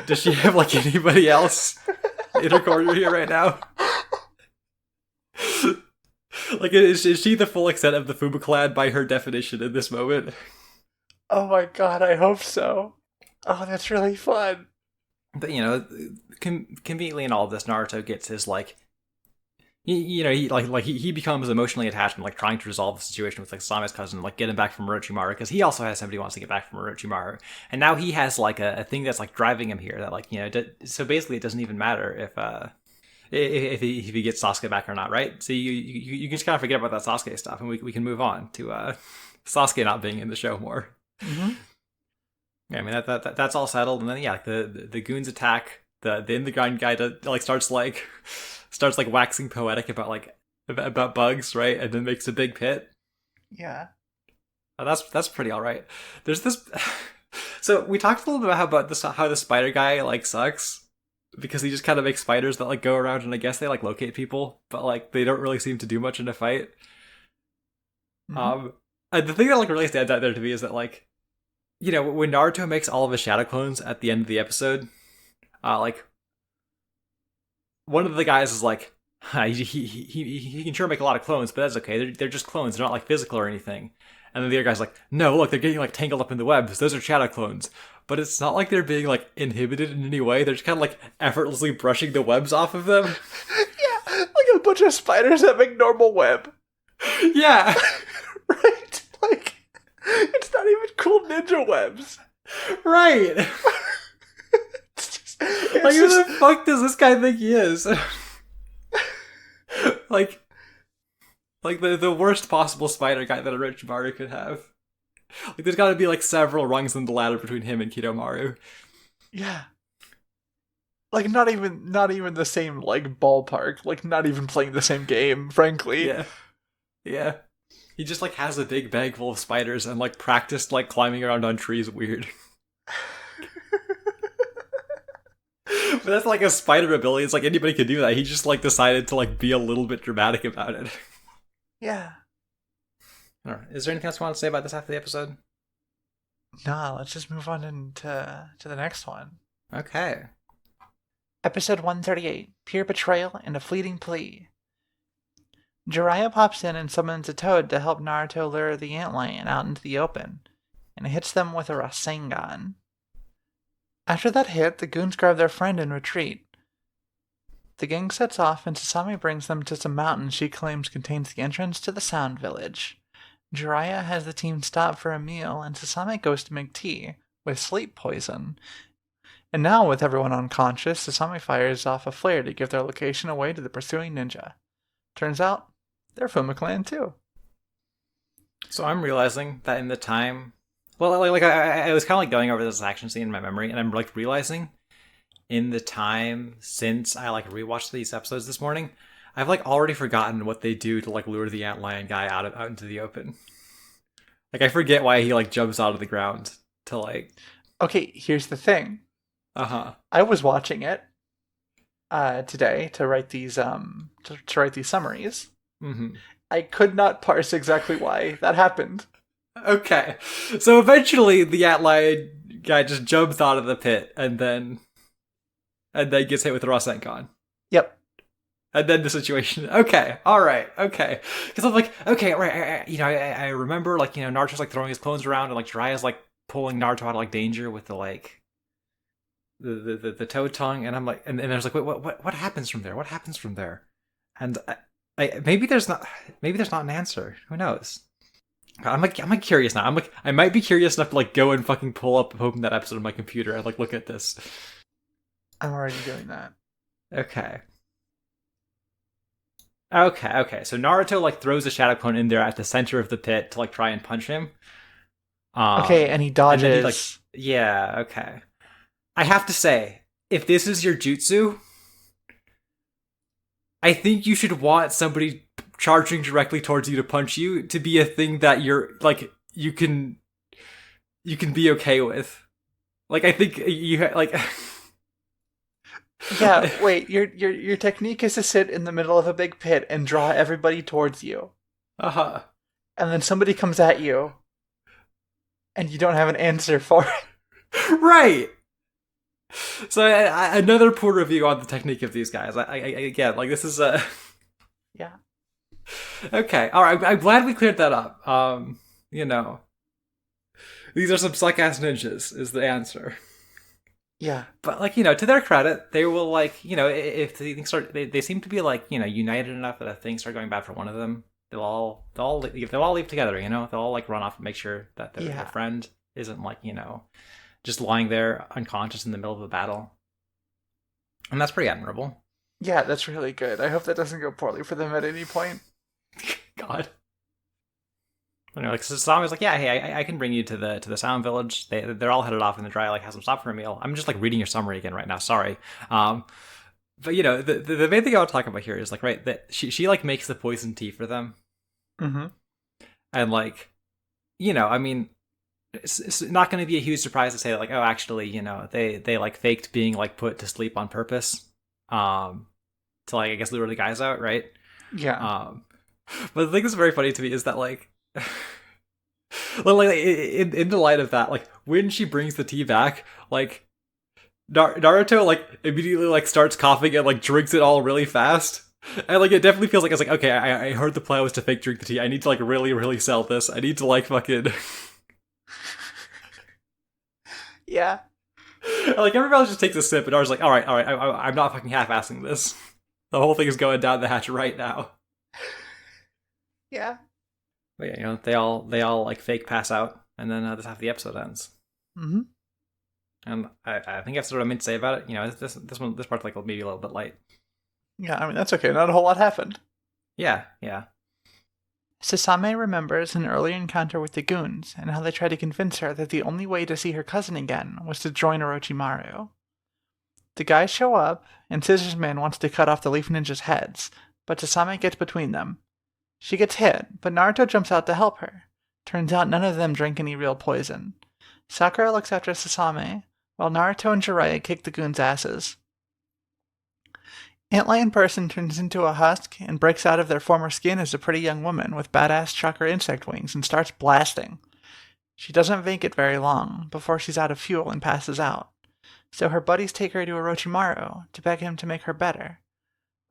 Does she have like anybody else in her corner here right now? Like, is she the full extent of the Fuba clan by her definition in this moment? Oh my god, I hope so. Oh, that's really fun. But conveniently in all of this, Naruto gets his like. He becomes emotionally attached and like trying to resolve the situation with like Same's cousin, like get him back from Orochimaru, because he also has somebody who wants to get back from Orochimaru, and now he has like a thing that's like driving him here that like so basically it doesn't even matter if he gets Sasuke back or not, right? So you can just kind of forget about that Sasuke stuff, and we can move on to Sasuke not being in the show more. Mm-hmm. Yeah, I mean that's all settled, and then the goons attack the in the ground guy starts waxing poetic about bugs, right? And then makes a big pit. Yeah. Oh, that's pretty all right. There's this. So we talked a little bit about how the spider guy like sucks because he just kind of makes spiders that like go around and I guess they like locate people, but like they don't really seem to do much in a fight. Mm-hmm. And the thing that like really stands out there to me is that like when Naruto makes all of his shadow clones at the end of the episode, like. One of the guys is like, he can sure make a lot of clones, but that's okay. They're just clones. They're not like physical or anything. And then the other guy's like, no, look, they're getting like tangled up in the webs. Those are shadow clones. But it's not like they're being like inhibited in any way. They're just kind of like effortlessly brushing the webs off of them. Yeah, like a bunch of spiders that make normal web. Yeah. Right? Like, it's not even cool ninja webs. Right. Like, who the fuck does this guy think he is? Like, Like the worst possible spider guy that Orochimaru could have. Like there's got to be like several rungs in the ladder between him and Kidomaru. Yeah. Like not even the same like ballpark, like not even playing the same game, frankly. Yeah. Yeah. He just like has a big bag full of spiders and like practiced like climbing around on trees weird. But that's like a spider ability. It's like anybody could do that. He just like decided to like be a little bit dramatic about it. Yeah. All right. Is there anything else you want to say about this half of the episode? Nah, let's just move on into the next one. Okay. Episode 138, Pure Betrayal and a Fleeting Plea. Jiraiya pops in and summons a toad to help Naruto lure the antlion out into the open, and hits them with a Rasengan. After that hit, the goons grab their friend and retreat. The gang sets off and Sasami brings them to some mountain she claims contains the entrance to the Sound Village. Jiraiya has the team stop for a meal and Sasami goes to make tea, with sleep poison. And now, with everyone unconscious, Sasami fires off a flare to give their location away to the pursuing ninja. Turns out, they're from a clan too. So I'm realizing that in the time... Well, I was kind of like going over this action scene in my memory, and I'm like realizing in the time since I like rewatched these episodes this morning, I've like already forgotten what they do to like lure the antlion guy out into the open. Like I forget why he like jumps out of the ground to like... Okay, here's the thing. I was watching it today to write these to write these summaries. Mm-hmm. I could not parse exactly why that happened. Okay, so eventually the antlion guy just jumps out of the pit and then gets hit with the Rasengan. Yep. And then the situation. Okay, all right, okay. Because I'm like, okay, right. I remember like Naruto's like throwing his clones around and like Jiraiya's like pulling Naruto out of like danger with the like the toad tongue, and I'm like, and I was like, wait, what happens from there? What happens from there? And I maybe there's not an answer. Who knows? I'm like curious now. I might be curious enough to like go and fucking open that episode on my computer and like look at this. I'm already doing that. Okay. So Naruto like throws a shadow clone in there at the center of the pit to like try and punch him. Okay, and he dodges. And then yeah. Okay. I have to say, if this is your jutsu, I think you should want somebody charging directly towards you to punch you to be a thing that you're like you can be okay with. Like I think you like. Yeah, wait. Your technique is to sit in the middle of a big pit and draw everybody towards you. And then somebody comes at you, and you don't have an answer for it. Right. So another poor review on the technique of these guys. I again, like this is a... Yeah. Okay, alright, I'm glad we cleared that up. These are some suck-ass ninjas, is the answer. Yeah. But, like, to their credit, they will, like, if things start... They seem to be, like, united enough that if things start going bad for one of them, they'll all leave together, They'll all, like, run off and make sure that their friend isn't, like, just lying there unconscious in the middle of a battle. And that's pretty admirable. Yeah, that's really good. I hope that doesn't go poorly for them at any point. God. Like Sasami's like, yeah, hey, I can bring you to the Sound Village. They're all headed off in the dry, like, has them stop for a meal. I'm just like reading your summary again right now. Sorry. But the main thing I want to talk about here is like, right, that she like makes the poison tea for them. Mm-hmm. And like, I mean, it's not going to be a huge surprise to say that, like, oh, actually, they like faked being like put to sleep on purpose, to like, I guess, lure the guys out, right? Yeah. But the thing that's very funny to me is that like, like in the light of that, like when she brings the tea back, like Naruto like immediately like starts coughing and like drinks it all really fast. And like it definitely feels like it's like, okay, I heard the plan was to fake drink the tea. I need to like really, really sell this. I need to like fucking Yeah. Like everybody else just takes a sip, and I was like, all right, I'm not fucking half-assing this. The whole thing is going down the hatch right now. Yeah. But yeah, they all like fake pass out, and then this half of the episode ends. Mm-hmm. And I think that's what I meant to say about it. This part's like maybe a little bit light. Yeah, I mean that's okay. Not a whole lot happened. Yeah. Sasame remembers an earlier encounter with the goons and how they tried to convince her that the only way to see her cousin again was to join Orochimaru. The guys show up, and Scissors Man wants to cut off the Leaf Ninja's heads, but Sasame gets between them. She gets hit, but Naruto jumps out to help her. Turns out none of them drink any real poison. Sakura looks after Sasame, while Naruto and Jiraiya kick the goons' asses. Antlion Person turns into a husk and breaks out of their former skin as a pretty young woman with badass chakra insect wings and starts blasting. She doesn't make it very long before she's out of fuel and passes out, so her buddies take her to Orochimaru to beg him to make her better.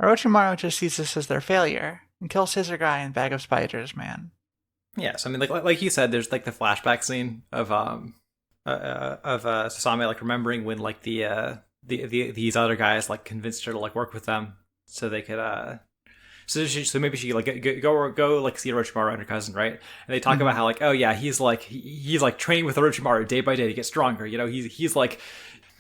Orochimaru just sees this as their failure and kills Scissor Guy and Bag of Spiders Man. Yeah, so I mean, like you said, there's like the flashback scene of Sasame like remembering when like these other guys like convinced her to like work with them so they could so maybe she like go like see Orochimaru and her cousin, right? And they talk about how like, oh yeah, he's like training with Orochimaru day by day to get stronger. You know, he's like,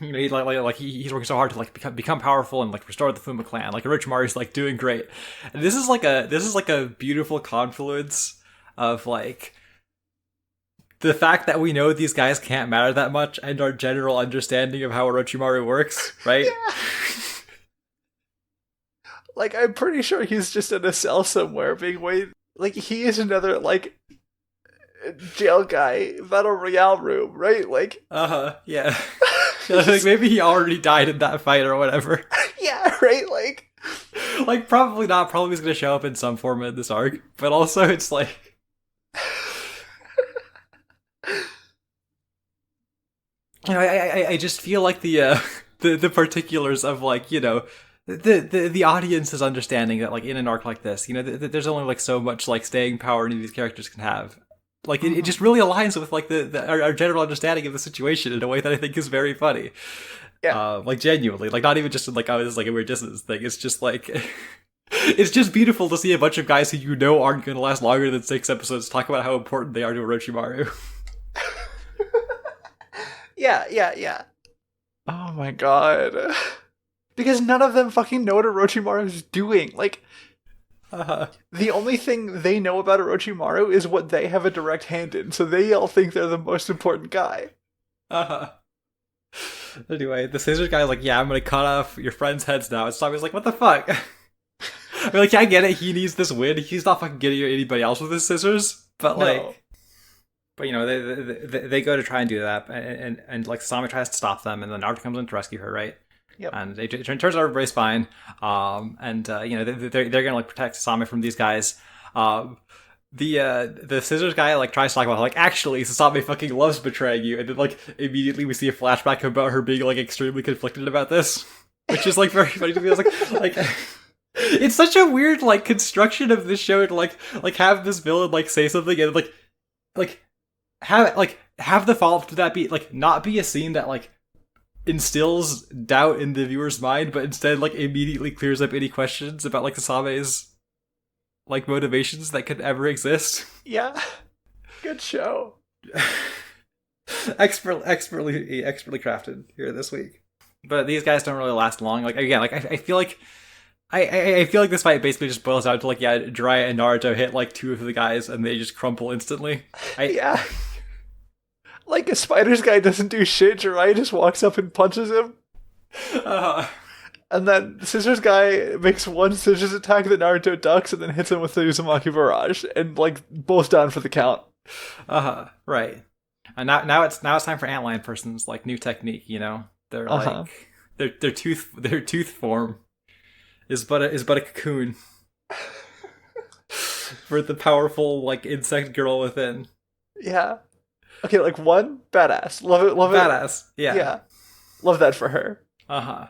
you know, he's working so hard to like become powerful and like restore the Fuma clan. Like Orochimaru's like doing great. And this is like a beautiful confluence of like the fact that we know these guys can't matter that much and our general understanding of how Orochimaru works, right? Yeah. Like, I'm pretty sure he's just in a cell somewhere being waited. Like, he is another, like, jail guy, Battle Royale room, right? Like, yeah. Like, maybe he already died in that fight or whatever. Yeah, right? Like, probably not. Probably he's going to show up in some form in this arc. But also, it's like, you know, I just feel like the particulars of like, you know, the audience's understanding that like in an arc like this, you know, there's only like so much like staying power any of these characters can have. Like it just really aligns with like our general understanding of the situation in a way that I think is very funny. Yeah. Like genuinely, like not even just like, oh, this is like a weird distance thing. It's just like it's just beautiful to see a bunch of guys who you know aren't going to last longer than 6 episodes talk about how important they are to Orochimaru. Yeah. Oh my god. Because none of them fucking know what Orochimaru is doing. Like, the only thing they know about Orochimaru is what they have a direct hand in, so they all think they're the most important guy. Anyway, the scissors guy's like, yeah, I'm gonna cut off your friends' heads now. And Tommy's like, what the fuck? I mean, like, I get it, he needs this win. He's not fucking getting anybody else with his scissors. But, like... No. But, you know, they go to try and do that, and like, Sasami tries to stop them, and then Naruto comes in to rescue her, right? Yep. And it turns out everybody's fine. You know, they're gonna, like, protect Sasami from these guys. The scissors guy, like, tries to talk about, like, actually, Sasami fucking loves betraying you, and then, like, immediately we see a flashback about her being, like, extremely conflicted about this, which is, like, very funny to me. I was like... It's such a weird, like, construction of this show to, like have this villain, like, say something and, have the follow-up to that be, like, not be a scene that, like, instills doubt in the viewer's mind, but instead, like, immediately clears up any questions about, like, Sasame's, like, motivations that could ever exist. Yeah. Good show. Expertly crafted here this week. But these guys don't really last long. Like, again, like, I feel like I feel like this fight basically just boils down to, like, yeah, Jiraiya and Naruto hit, like, 2 of the guys, and they just crumple instantly. Yeah. Like, a spiders guy doesn't do shit, Jiraiya just walks up and punches him. And then Scissors guy makes one scissors attack that Naruto ducks, and then hits him with the Uzumaki Barrage, and, like, both down for the count. Right. And now it's time for Antlion Person's, like, new technique, you know? They're, like, their tooth form is but a cocoon for the powerful, like, insect girl within. Yeah. Okay, like, one, badass. Love it. Badass. Yeah. Yeah. Love that for her. I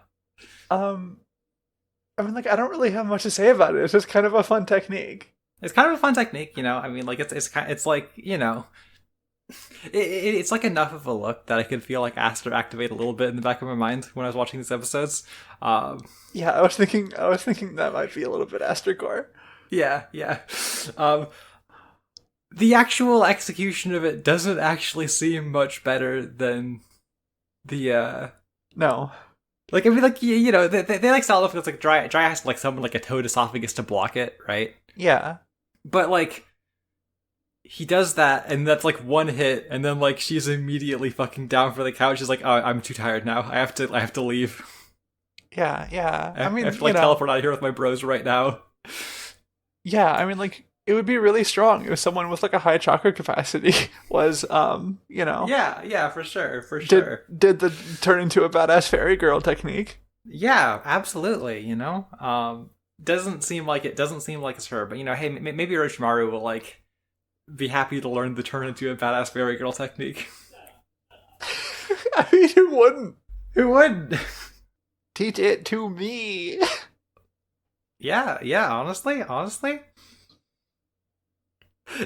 mean, like, I don't really have much to say about it. It's just kind of a fun technique. It's kind of a fun technique, you know? I mean, like, it's like, you know... It's like enough of a look that I could feel like Aster activate a little bit in the back of my mind when I was watching these episodes. Yeah, I was thinking that might be a little bit Aster core. Yeah. The actual execution of it doesn't actually seem much better than the No. Like, I mean, like, you know, they like style off. It's like dry has to, like, summon like a toad esophagus to block it, right? Yeah. But, like, he does that, and that's like one hit, and then like she's immediately fucking down for the couch. She's like, "Oh, I'm too tired now. I have to leave. Yeah, yeah. I I mean, have to like teleport out of here with my bros right now." yeah, I mean, like, it would be really strong if someone with like a high chakra capacity was, Yeah, yeah, for sure, for did sure. did the turn into a badass fairy girl technique. Yeah, absolutely. Doesn't seem like it's her, but hey, maybe Orochimaru will like be happy to learn the turn into a badass fairy girl technique. I mean, who wouldn't Who would? teach it to me? Yeah, yeah. Honestly.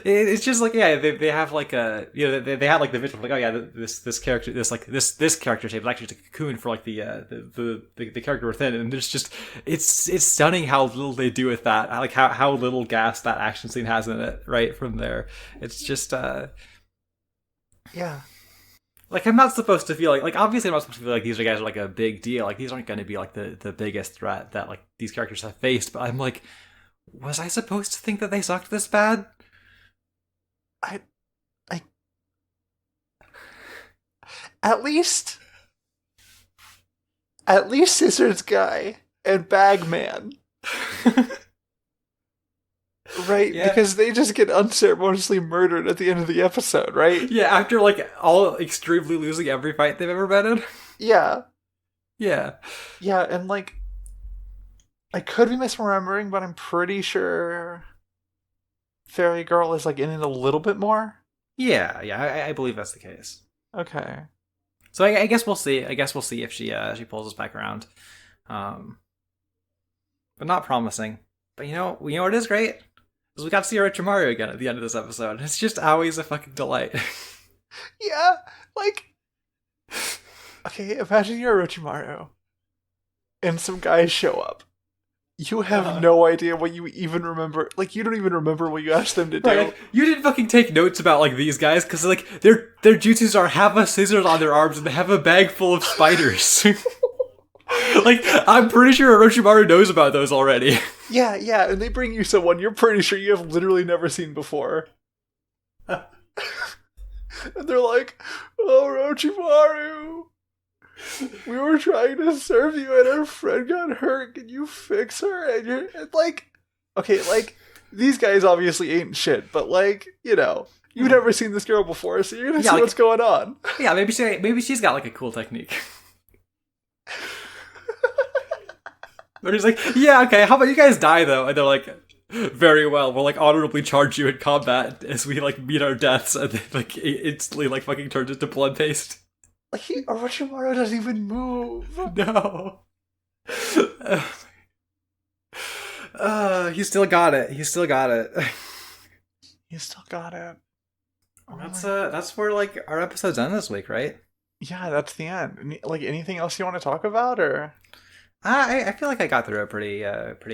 It's just like they have like a they have like the visual like, oh yeah, this character this character shape is actually just a cocoon for like the character within, and there's just it's stunning how little they do with that, like how little gas that action scene has in it right from there. It's just Yeah. like I'm not supposed to feel like obviously I'm not supposed to feel like these guys are like a big deal, like these aren't going to be like the biggest threat that like these characters have faced, but I'm like, was I supposed to think that they sucked this bad? I at least Scissors Guy and Bagman. Right? Yeah. Because they just get unceremoniously murdered at the end of the episode, right? Yeah, after like all extremely losing every fight they've ever been in. Yeah. Yeah. Yeah, and like I could be misremembering, but I'm pretty sure Fairy Girl is like in it a little bit more. Yeah, I believe that's the case. Okay. So I guess we'll see. I guess we'll see if she pulls us back around. But not promising. But you know what is great? Is we got to see Orochimaru again at the end of this episode. It's just always a fucking delight. Yeah, like okay, imagine you're Orochimaru and some guys show up. You have no idea what you even remember. Like, you don't even remember what you asked them to do. Right, like, you didn't fucking take notes about like these guys because like their jutsus are have a scissors on their arms and they have a bag full of spiders. Like, I'm pretty sure Orochimaru knows about those already. Yeah, and they bring you someone you're pretty sure you have literally never seen before. And they're like, "Oh, Orochimaru, we were trying to serve you and our friend got hurt. Can you fix her?" And you're like, okay, like, these guys obviously ain't shit, but like, you've never seen this girl before, so you're gonna see what's going on. Yeah, maybe she's got like a cool technique. But he's like, yeah, okay, how about you guys die though? And they're like, very well, we'll like honorably charge you in combat as we like meet our deaths, and then like it instantly like fucking turns into blood paste. Like, Orochimaru doesn't even move. No. He still got it. He still got it. Oh, That's where like our episodes end this week, right? Yeah, that's the end. Like, anything else you want to talk about, or? I feel like I got through it pretty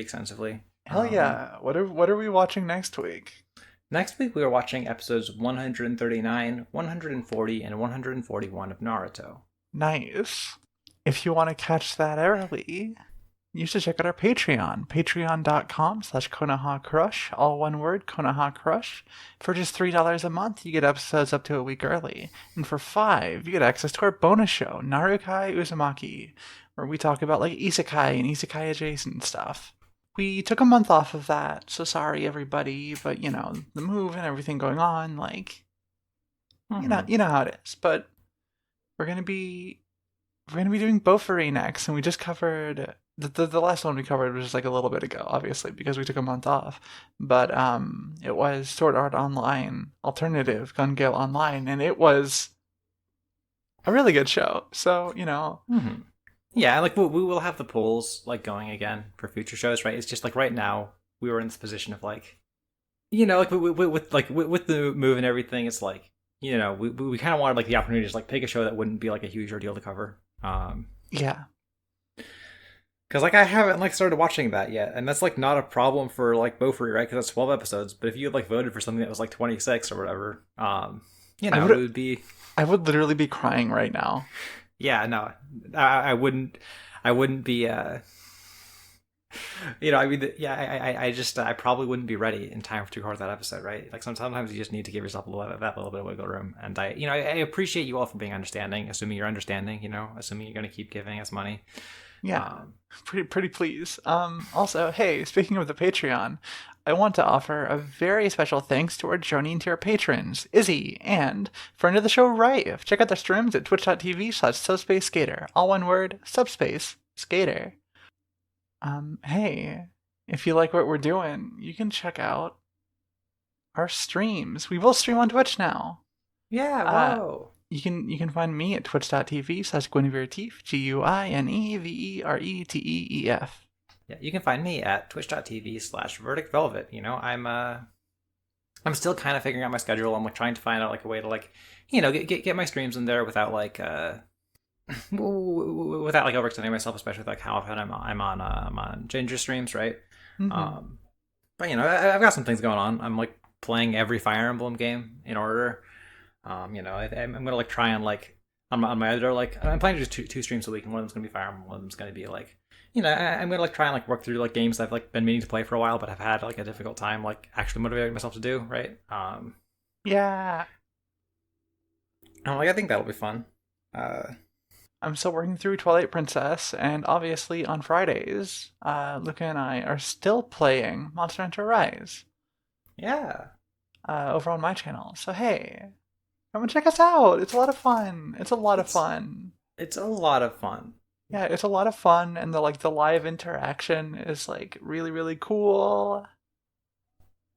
extensively. Hell yeah! What are we watching next week? Next week we are watching episodes 139, 140, and 141 of Naruto. Nice. If you want to catch that early, you should check out our Patreon. Patreon.com/Konoha Crush. All one word, Konoha Crush. For just $3 a month, you get episodes up to a week early. And for $5, you get access to our bonus show, Narukai Uzumaki, where we talk about like isekai and isekai adjacent stuff. We took a month off of that, so sorry everybody, but the move and everything going on, like, you know how it is. But we're gonna be doing Bofuri next, and we just covered the last one we covered was just like a little bit ago, obviously, because we took a month off. But it was Sword Art Online Alternative Gun Gale Online, and it was a really good show. So Yeah, like we will have the polls like going again for future shows, right? It's just like right now we were in this position of like, like with the move and everything, it's like we kind of wanted like the opportunity to just like pick a show that wouldn't be like a huge ordeal to cover. Yeah, because like I haven't like started watching that yet, and that's like not a problem for like Bofuri, right? Because that's 12 episodes. But if you had like voted for something that was like 26 or whatever, it would be. I would literally be crying right now. Yeah, no, I wouldn't be I mean, I just I probably wouldn't be ready in time to record that episode, right? Like sometimes you just need to give yourself a little bit of wiggle room, and I appreciate you all for being understanding, assuming you're understanding, assuming you're going to keep giving us money. Yeah, Um, pretty please. Also, hey, speaking of the Patreon, I want to offer a very special thanks to our joining tier patrons, Izzy, and friend of the show, Rife. Check out their streams at twitch.tv/subspaceskater. All one word, subspace skater. Hey, if you like what we're doing, you can check out our streams. We will stream on Twitch now. yeah, Uh, whoa. you can find me at twitch.tv/GuinevereTeef, GuinevereTeef. Yeah, you can find me at twitch.tv/verdict velvet. I'm still kind of figuring out my schedule. I'm like trying to find out like a way to like, get my streams in there without like without like overextending myself, especially with like how often I'm on Ginger streams, right? Mm-hmm. But I've got some things going on. I'm like playing every Fire Emblem game in order. I'm gonna like try and like on my other like I'm planning to do two streams a week, and one of them's gonna be Fire Emblem, one of them's gonna be like I'm gonna like try and like work through like games I've like been meaning to play for a while, but I've had like a difficult time like actually motivating myself to do, right? Yeah. I think that'll be fun. I'm still working through Twilight Princess, and obviously on Fridays, Luca and I are still playing Monster Hunter Rise Yeah, over on my channel. So hey, come and check us out. It's a lot of fun. It's a lot of fun. it's a lot of fun. Yeah, it's a lot of fun, and the live interaction is like really really cool.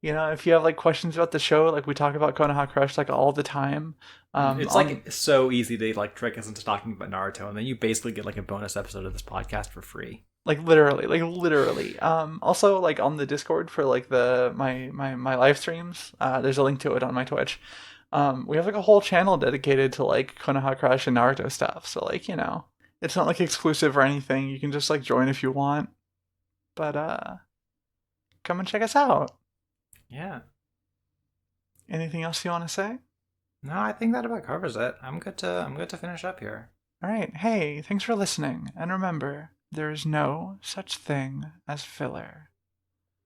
If you have like questions about the show, like we talk about Konoha Crush like all the time. It's like so easy to like trick us into talking about Naruto, and then you basically get like a bonus episode of this podcast for free. like literally. Also like on the Discord for like my live streams. There's a link to it on my Twitch. We have like a whole channel dedicated to like Konoha Crush and Naruto stuff. So like it's not like exclusive or anything. You can just like join if you want. But come and check us out. Yeah. Anything else you want to say? No, I think that about covers it. I'm good to finish up here. All right. Hey, thanks for listening. And remember, there is no such thing as filler.